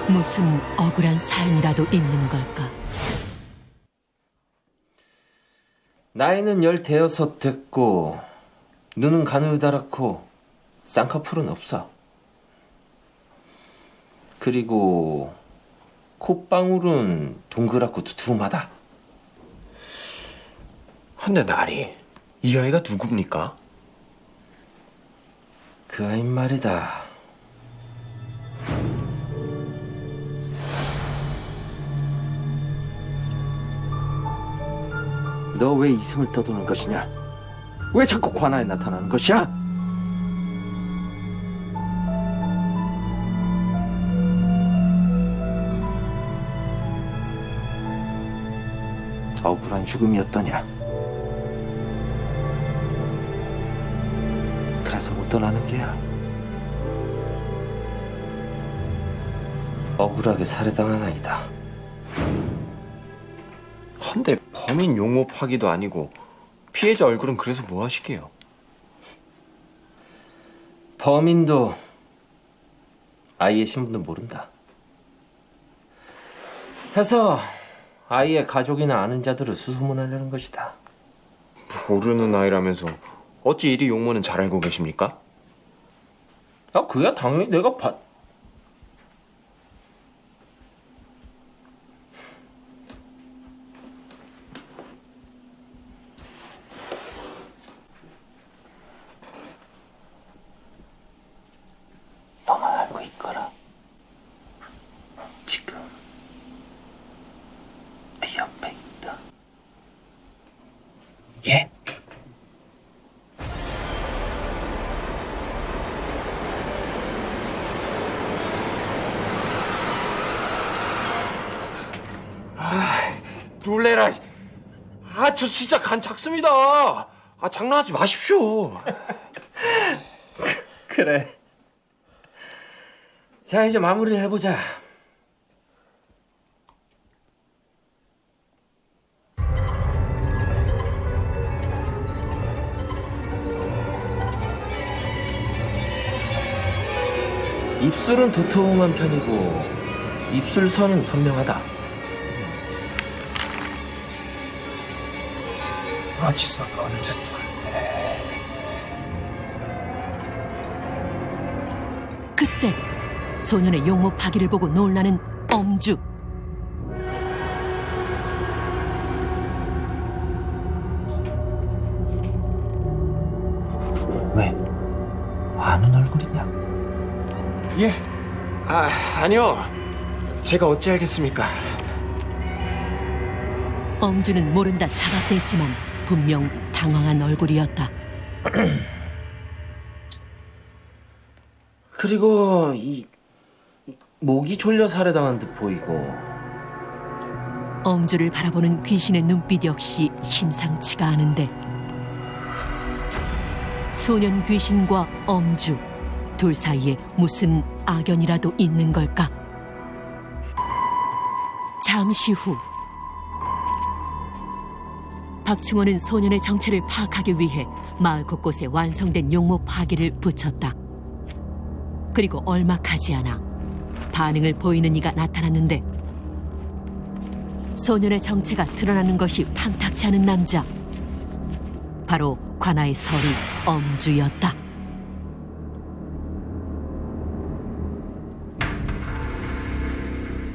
[SPEAKER 3] 무슨 억울한 사연이라도 있는 걸까?
[SPEAKER 11] 나이는 16 됐고 눈은 가느다랗고 쌍꺼풀은 없어. 그리고 콧방울은 동그랗고 두툼하다.
[SPEAKER 8] 헌데 나리, 이 아이가 누굽니까?
[SPEAKER 11] 그 아이 말이다. 너 왜 이승을 떠도는 것이냐? 왜 자꾸 관아에 나타나는 것이야? 억울한 죽음이었더냐? 그래서 못 떠나는 게야. 억울하게 살해당한 아이다.
[SPEAKER 8] 헌데 범인 용호 파기도 아니고 피해자 얼굴은 그래서 뭐 하시게요?
[SPEAKER 9] 범인도 아이의 신분도 모른다. 해서 아이의 가족이나 아는 자들을 수소문하려는 것이다.
[SPEAKER 8] 모르는 아이라면서 어찌 이리 용모는 잘 알고 계십니까?
[SPEAKER 9] 그야 당연히 내가 너만 알고 있거라. 지금 네 옆에 있다. 예?
[SPEAKER 8] 놀래라. 저 진짜 간 작습니다. 장난하지 마십시오.
[SPEAKER 9] 그래. 자, 이제 마무리를 해보자. 입술은 도톰한 편이고 입술선은 선명하다. 어디서 본 듯한데.
[SPEAKER 3] 그때 소년의 용모 파기를 보고 놀라는 엄주.
[SPEAKER 9] 왜? 아는 얼굴이냐?
[SPEAKER 8] 예. 아니요. 제가 어찌 알겠습니까?
[SPEAKER 3] 엄주는 모른다 차갑댔지만 분명 당황한 얼굴이었다.
[SPEAKER 9] 그리고 목이 졸려 살해당한 듯 보이고.
[SPEAKER 3] 엄주를 바라보는 귀신의 눈빛 역시 심상치가 않은데 소년 귀신과 엄주 둘 사이에 무슨 악연이라도 있는 걸까? 잠시 후 박충원은 소년의 정체를 파악하기 위해 마을 곳곳에 완성된 용모 파기를 붙였다. 그리고 얼마가지 않아 반응을 보이는 이가 나타났는데 소년의 정체가 드러나는 것이 탐탁치 않은 남자. 바로 관아의 서리 엄주였다.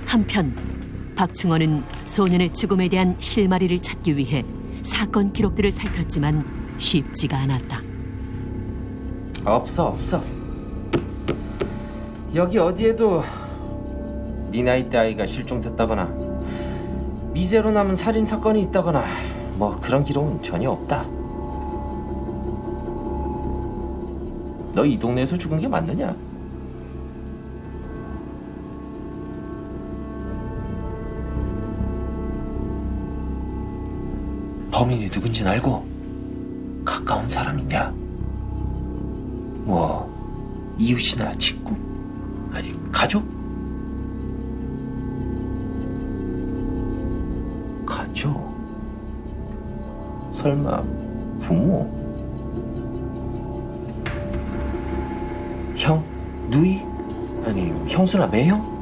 [SPEAKER 3] 한편 박충원은 소년의 죽음에 대한 실마리를 찾기 위해 사건 기록들을 살폈지만 쉽지가 않았다.
[SPEAKER 9] 없어. 여기 어디에도 네 나이 때 아이가 실종됐다거나 미제로 남은 살인 사건이 있다거나 뭐 그런 기록은 전혀 없다. 너 이 동네에서 죽은 게 맞느냐? 범인이 누군지는 알고 가까운 사람이냐? 뭐 이웃이나 친구? 아니 가족? 가족? 설마 부모? 형? 누이? 아니 형수나 매형?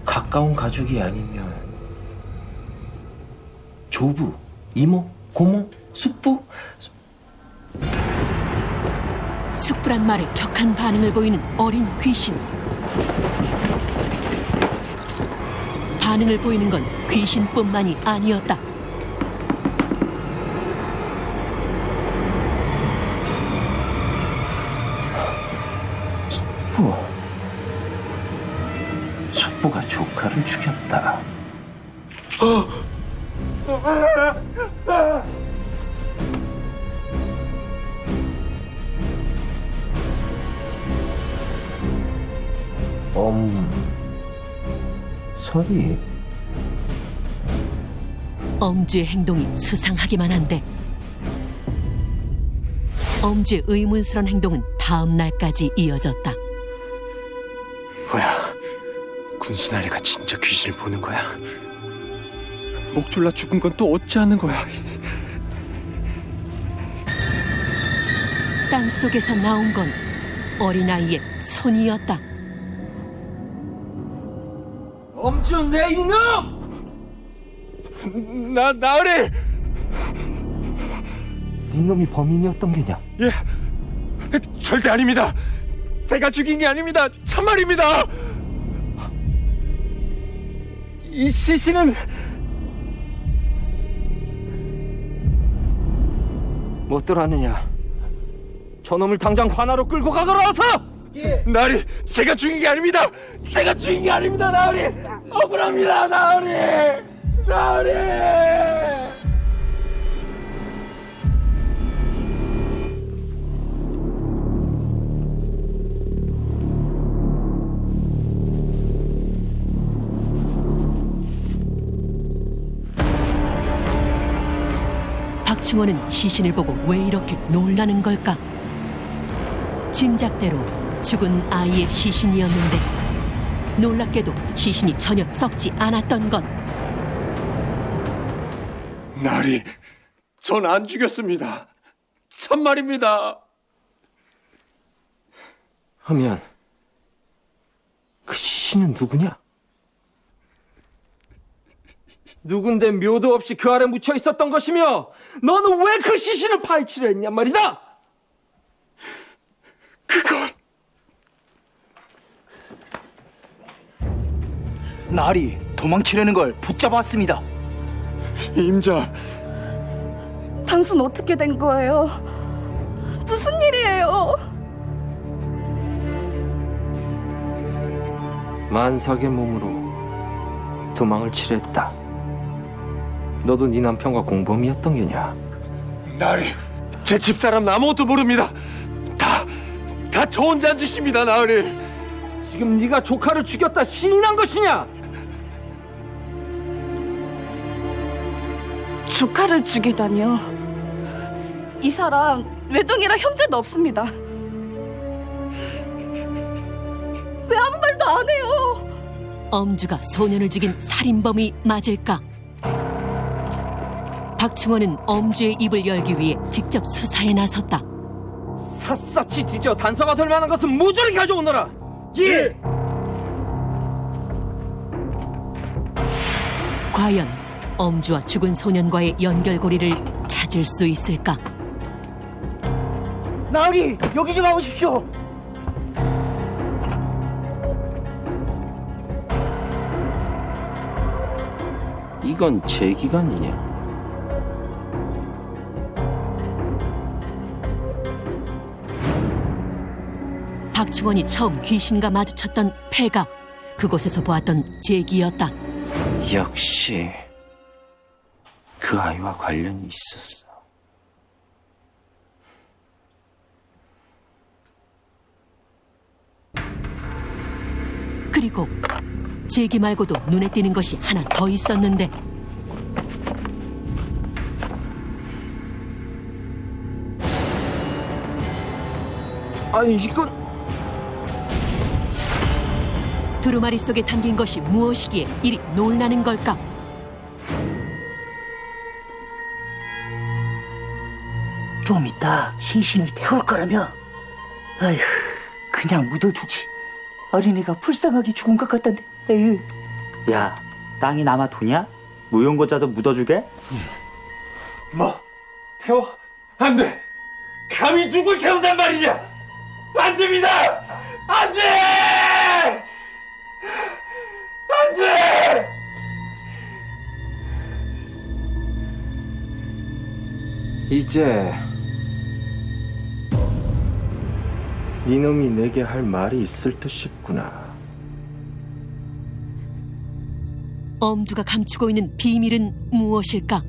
[SPEAKER 9] 가까운 가족이 아니면 조부, 이모, 고모, 숙부?
[SPEAKER 3] 숙부란 말에 격한 반응을 보이는 어린 귀신. 반응을 보이는 건 귀신뿐만이 아니었다.
[SPEAKER 9] 숙부가 조카를 죽였다. 서리.
[SPEAKER 3] 엄주의 행동이 수상하기만 한데 엄주의 의문스러운 행동은 다음 날까지 이어졌다.
[SPEAKER 8] 뭐야?
[SPEAKER 11] 군수나리가 진짜 귀신을 보는 거야? 목 졸라 죽은 건 또 어찌하는 거야?
[SPEAKER 3] 땅 속에서 나온 건 어린아이의 손이었다.
[SPEAKER 9] 엄주 내 이놈!
[SPEAKER 11] 나으리!
[SPEAKER 9] 네 놈이 범인이었던 게냐?
[SPEAKER 11] 예, 절대 아닙니다. 제가 죽인 게 아닙니다. 참말입니다. 이 시신은
[SPEAKER 9] 못 들어왔느냐? 저놈을 당장 관하로 끌고 가거라 어서!
[SPEAKER 11] 나으리, 제가 죽인 게 아닙니다. 제가 죽인 게 아닙니다, 나으리. 억울합니다, 나으리. 나으리.
[SPEAKER 3] 박충원은 시신을 보고 왜 이렇게 놀라는 걸까? 짐작대로 죽은 아이의 시신이었는데 놀랍게도 시신이 전혀 썩지 않았던 것.
[SPEAKER 11] 나으리, 전 안 죽였습니다. 참말입니다.
[SPEAKER 9] 하면 그 시신은 누구냐? 누군데 묘도 없이 그 아래 묻혀 있었던 것이며 너는 왜 그 시신을 파헤치려 했냔 말이다!
[SPEAKER 11] 그건
[SPEAKER 6] 나으리 도망치려는 걸 붙잡았습니다.
[SPEAKER 11] 임자,
[SPEAKER 12] 당신 어떻게 된 거예요? 무슨 일이에요?
[SPEAKER 9] 만삭의 몸으로 도망을 치려 했다. 너도 네 남편과 공범이었던 게냐?
[SPEAKER 11] 나으리, 제 집사람 아무것도 모릅니다. 다 저 혼자 한 짓입니다, 나으리.
[SPEAKER 9] 지금 네가 조카를 죽였다 시인한 것이냐?
[SPEAKER 12] 조카를 죽이다니요. 이 사람 외동이라 형제도 없습니다. 왜 아무 말도 안 해요?
[SPEAKER 3] 엄주가 소년을 죽인 살인범이 맞을까? 박충원은 엄주의 입을 열기 위해 직접 수사에 나섰다.
[SPEAKER 9] 샅샅이 뒤져 단서가 될 만한 것은 모조리 가져오너라. 예!
[SPEAKER 3] 과연 엄주와 죽은 소년과의 연결고리를 찾을 수 있을까?
[SPEAKER 6] 나으리, 여기 좀 와보십시오.
[SPEAKER 9] 이건 제 기간이냐?
[SPEAKER 3] 박충원이 처음 귀신과 마주쳤던 폐가 그곳에서 보았던 제기였다.
[SPEAKER 9] 역시 그 아이와 관련이 있었어.
[SPEAKER 3] 그리고 제기 말고도 눈에 띄는 것이 하나 더 있었는데
[SPEAKER 9] 아니 이건
[SPEAKER 3] 두루마리 속에 담긴 것이 무엇이기에 이리 놀라는 걸까?
[SPEAKER 6] 좀 이따 시신을 태울 거라며. 아휴, 그냥 묻어두지. 어린이가 불쌍하게 죽은 것 같던데. 에휴.
[SPEAKER 14] 야, 땅이 남아 도냐? 무용고자도 묻어주게?
[SPEAKER 11] 뭐? 태워? 안 돼. 감히 누굴 태운단 말이냐? 안 됩니다. 안 돼. 안 돼.
[SPEAKER 9] 이제 니놈이 내게 할 말이 있을 듯 싶구나.
[SPEAKER 3] 엄주가 감추고 있는 비밀은 무엇일까?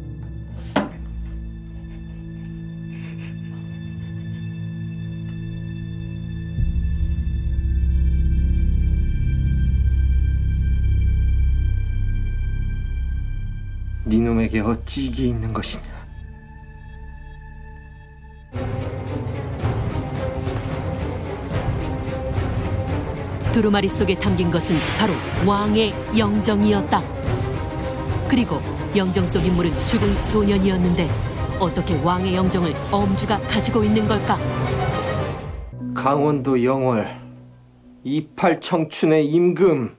[SPEAKER 9] 니놈에게 어찌 이게 있는 것이냐?
[SPEAKER 3] 두루마리 속에 담긴 것은 바로 왕의 영정이었다. 그리고 영정 속 인물은 죽은 소년이었는데 어떻게 왕의 영정을 엄주가 가지고 있는 걸까?
[SPEAKER 9] 강원도 영월 28 청춘의 임금,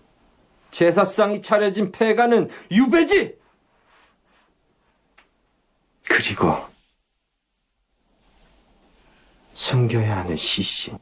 [SPEAKER 9] 제사상이 차려진 폐가는 유배지. 그리고 숨겨야 하는 시신.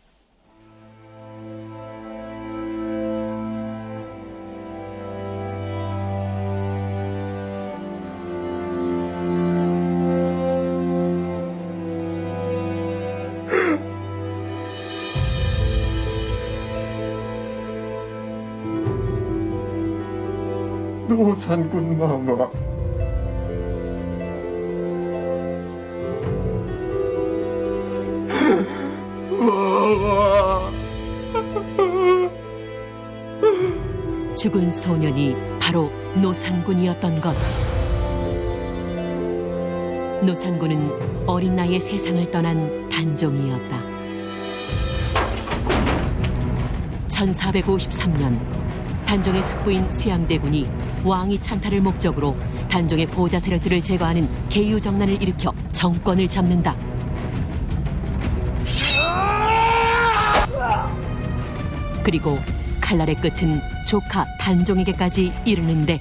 [SPEAKER 8] 노산군 마마.
[SPEAKER 3] 죽은 소년이 바로 노산군이었던 것. 노산군은 어린 나이에 세상을 떠난 단종이었다. 1453년 단종의 숙부인 수양대군이 왕위 찬탈을 목적으로 단종의 보좌 세력들을 제거하는 계유정난을 일으켜 정권을 잡는다. 그리고 칼날의 끝은 조카 단종에게까지 이르는데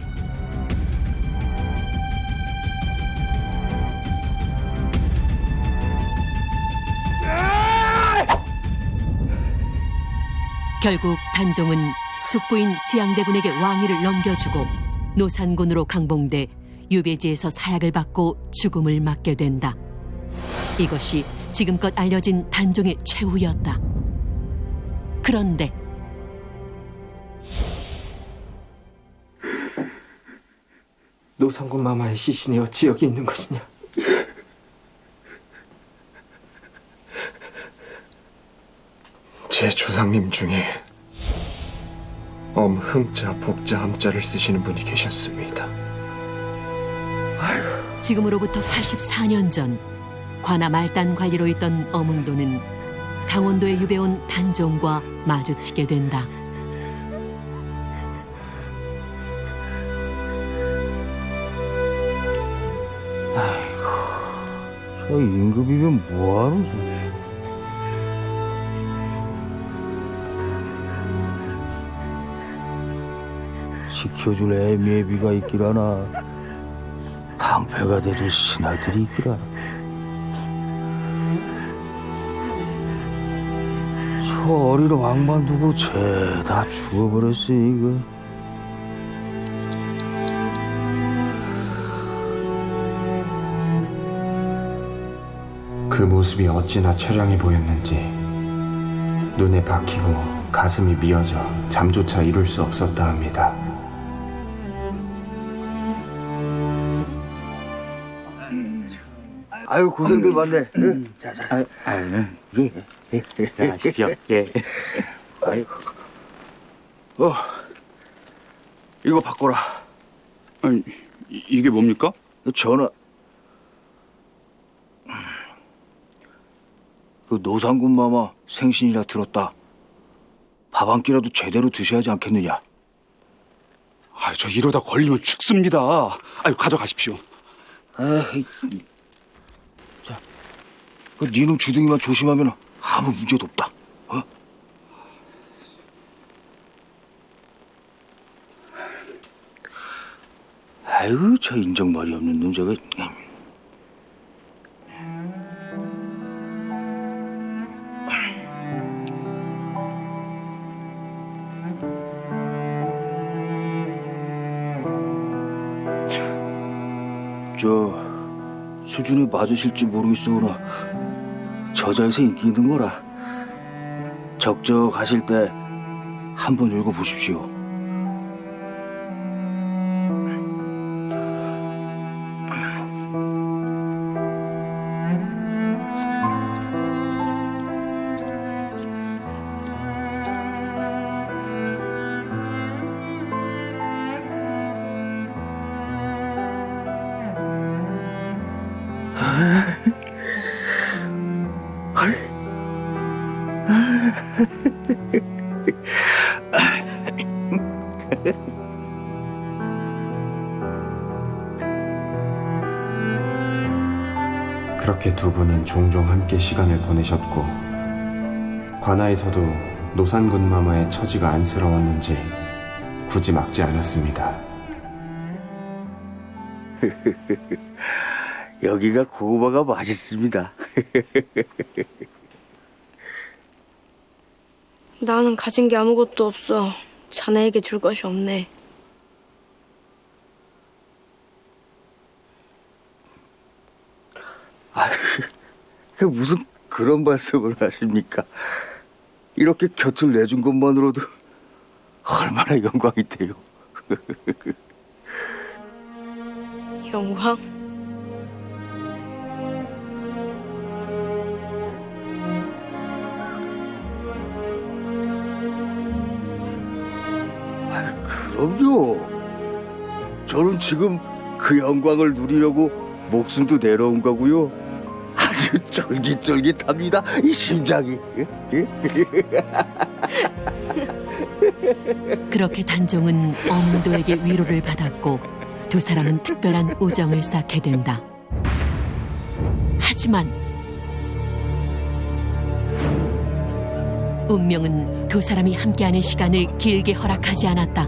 [SPEAKER 3] 결국 단종은 숙부인 수양대군에게 왕위를 넘겨주고 노산군으로 강봉돼 유배지에서 사약을 받고 죽음을 맞게 된다. 이것이 지금껏 알려진 단종의 최후였다. 그런데
[SPEAKER 9] 노산군 마마의 시신이 어찌 여기 있는 것이냐?
[SPEAKER 8] 제 조상님 중에 엄흥자 복자 함자를 쓰시는 분이 계셨습니다.
[SPEAKER 3] 지금으로부터 84년 전 관아 말단 관리로 있던 어문도는 강원도에 유배온 단종과 마주치게 된다.
[SPEAKER 2] 저 임금이면 뭐하러 지켜줄 애미애비가 있기라나 방패가 되줄 신하들이 있기라나 저 어린 왕만 두고 죄다 죽어버렸어 이거.
[SPEAKER 11] 그 모습이 어찌나 처량해 보였는지 눈에 박히고 가슴이 미어져 잠조차 이룰 수 없었다 합니다.
[SPEAKER 2] 아유 고생들 많네. 자자.
[SPEAKER 14] 예. 하십시오. 예.
[SPEAKER 2] 아이고. 이거 바꿔라.
[SPEAKER 15] 아니, 이게 뭡니까?
[SPEAKER 2] 전화. 그 노산군 마마 생신이라 들었다. 밥 한 끼라도 제대로 드셔야 하지 않겠느냐?
[SPEAKER 15] 아, 저 이러다 걸리면 죽습니다. 아유, 가져가십시오.
[SPEAKER 2] 에이, 자, 그 니놈 주둥이만 조심하면 아무 문제도 없다. 어? 아유, 저 인정말이 없는 놈 저거. 저 수준이 맞으실지 모르겠으나 저자에서 인기 있는 거라 적적하실 때 한번 읽어보십시오.
[SPEAKER 11] 그렇게 두 분은 종종 함께 시간을 보내셨고 관아에서도 노산군 마마의 처지가 안쓰러웠는지 굳이 막지 않았습니다.
[SPEAKER 2] 여기가 고구마가 맛있습니다.
[SPEAKER 12] 나는 가진 게 아무것도 없어. 자네에게 줄 것이 없네.
[SPEAKER 2] 그 무슨 그런 말씀을 하십니까? 이렇게 곁을 내준 것만으로도 얼마나 영광이 돼요.
[SPEAKER 12] 영광?
[SPEAKER 2] 그럼요. 저는 지금 그 영광을 누리려고 목숨도 내려온 거고요. 아주 쫄깃쫄깃합니다, 이 심장이.
[SPEAKER 3] 그렇게 단종은 어문도에게 위로를 받았고 두 사람은 특별한 우정을 쌓게 된다. 하지만 운명은 두 사람이 함께하는 시간을 길게 허락하지 않았다.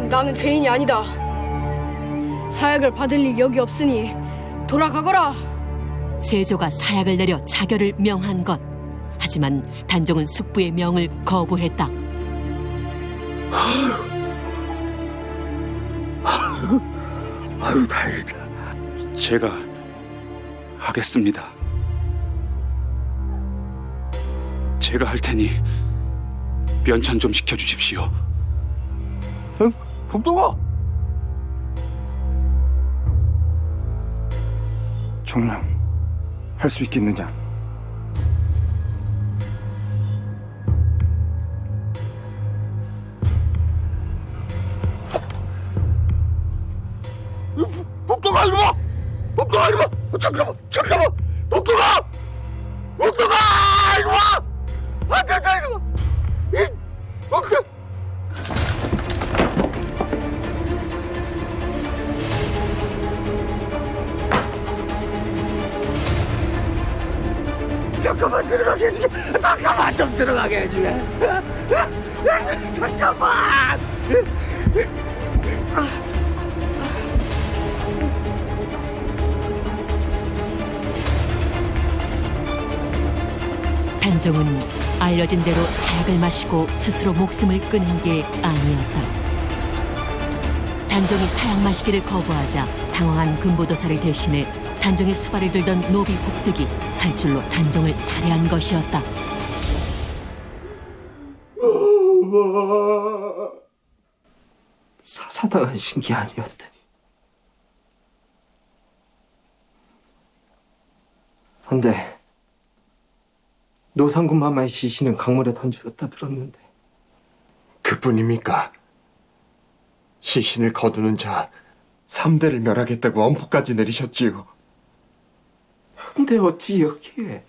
[SPEAKER 12] 나는 죄인이 아니다. 사약을 받을 일 여기 없으니 돌아가거라.
[SPEAKER 3] 세조가 사약을 내려 자결을 명한 것. 하지만 단종은 숙부의 명을 거부했다.
[SPEAKER 2] 아유, 다행이다.
[SPEAKER 15] 제가 하겠습니다. 제가 할 테니 면찬 좀 시켜주십시오.
[SPEAKER 2] 복동아!
[SPEAKER 5] 정랑, 할 수 있겠느냐?
[SPEAKER 2] 복동아, 이리 와! 복동아, 이리 와! 잠깐만! 복동아! 이리 와! 이리 와! 복동! 잠깐만 들어가게 해주게. 잠깐만 좀 들어가게 해주게. 잠깐만.
[SPEAKER 3] 단종은 알려진 대로 사약을 마시고 스스로 목숨을 끊은 게 아니었다. 단종이 사약 마시기를 거부하자 당황한 금보도사를 대신해 단종의 수발을 들던 노비 복득이 활줄로 단종을 살해한 것이었다.
[SPEAKER 9] 사사당하신 게 아니었다니. 근데 노상군 마마의 시신은 강물에 던져졌다 들었는데.
[SPEAKER 8] 그뿐입니까? 시신을 거두는 자 3대를 멸하겠다고 엄포까지 내리셨지요.
[SPEAKER 9] 근데 어찌 여기에?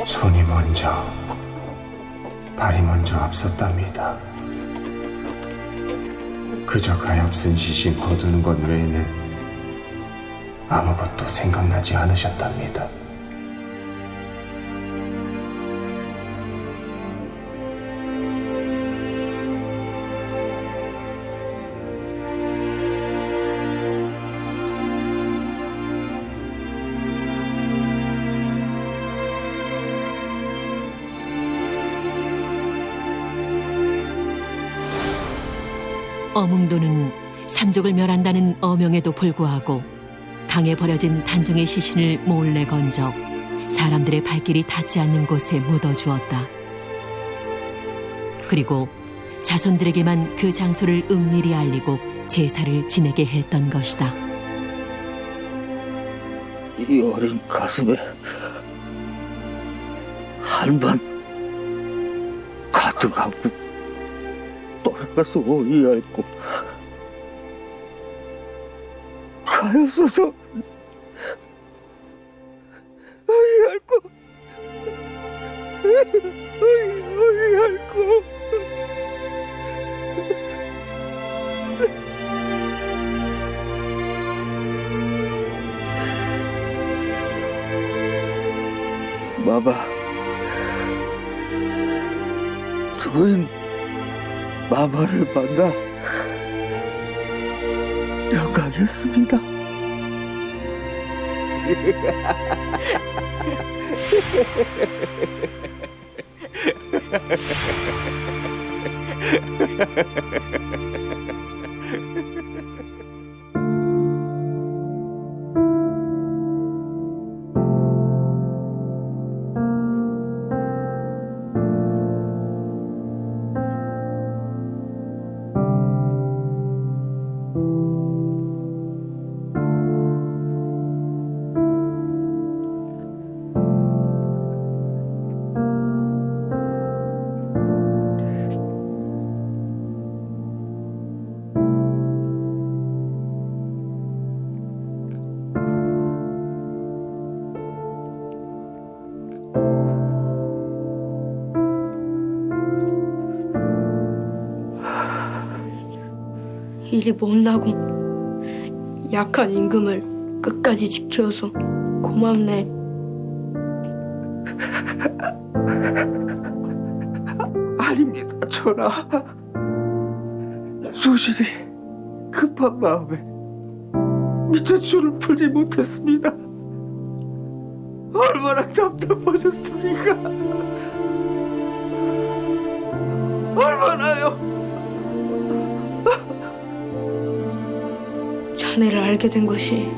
[SPEAKER 11] 손이 먼저, 발이 먼저 앞섰답니다. 그저 가엾은 시신 거두는 것 외에는 아무것도 생각나지 않으셨답니다.
[SPEAKER 3] 어몽도는 삼족을 멸한다는 어명에도 불구하고 강에 버려진 단종의 시신을 몰래 건져 사람들의 발길이 닿지 않는 곳에 묻어주었다. 그리고 자손들에게만 그 장소를 은밀히 알리고 제사를 지내게 했던 것이다.
[SPEAKER 2] 이 어린 가슴에 한번 가득 안고 돌아가서 이해할고 가였어서 아이고. 마마, 소인 마마를 만나 영광이었습니다.
[SPEAKER 12] 일이 못나고 약한 임금을 끝까지 지켜서 고맙네.
[SPEAKER 2] 아닙니다, 전하. 소실이 급한 마음에 미처 줄을 풀지 못했습니다. 얼마나 답답하셨습니까? 얼마나요?
[SPEAKER 12] 자네를 알게 된 것이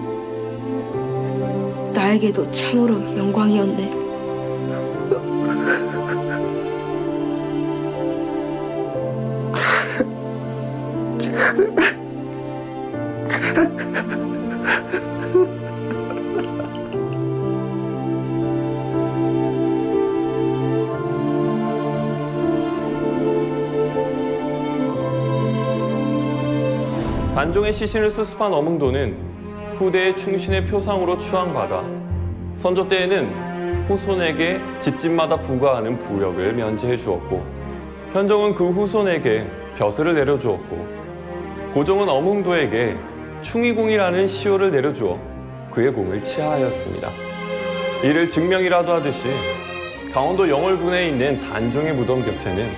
[SPEAKER 12] 나에게도 참으로 영광이었네.
[SPEAKER 16] 단종의 시신을 수습한 어몽도는 후대의 충신의 표상으로 추앙받아 선조 때에는 후손에게 집집마다 부과하는 부역을 면제해 주었고, 현종은 그 후손에게 벼슬을 내려주었고, 고종은 어몽도에게 충의공이라는 시호를 내려주어 그의 공을 치하하였습니다. 이를 증명이라도 하듯이 강원도 영월군에 있는 단종의 무덤 곁에는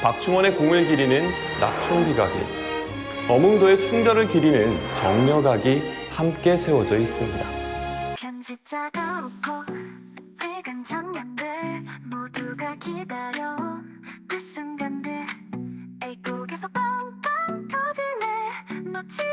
[SPEAKER 16] 박충원의 공을 기리는 낙총비각이, 어몽도의 충절을 기리는 정려각이 함께 세워져 있습니다.
[SPEAKER 17] 편집자가 웃고 찍은 장면들 모두가 기다려 그 순간들 애국에서 빵빵 터지네 놓치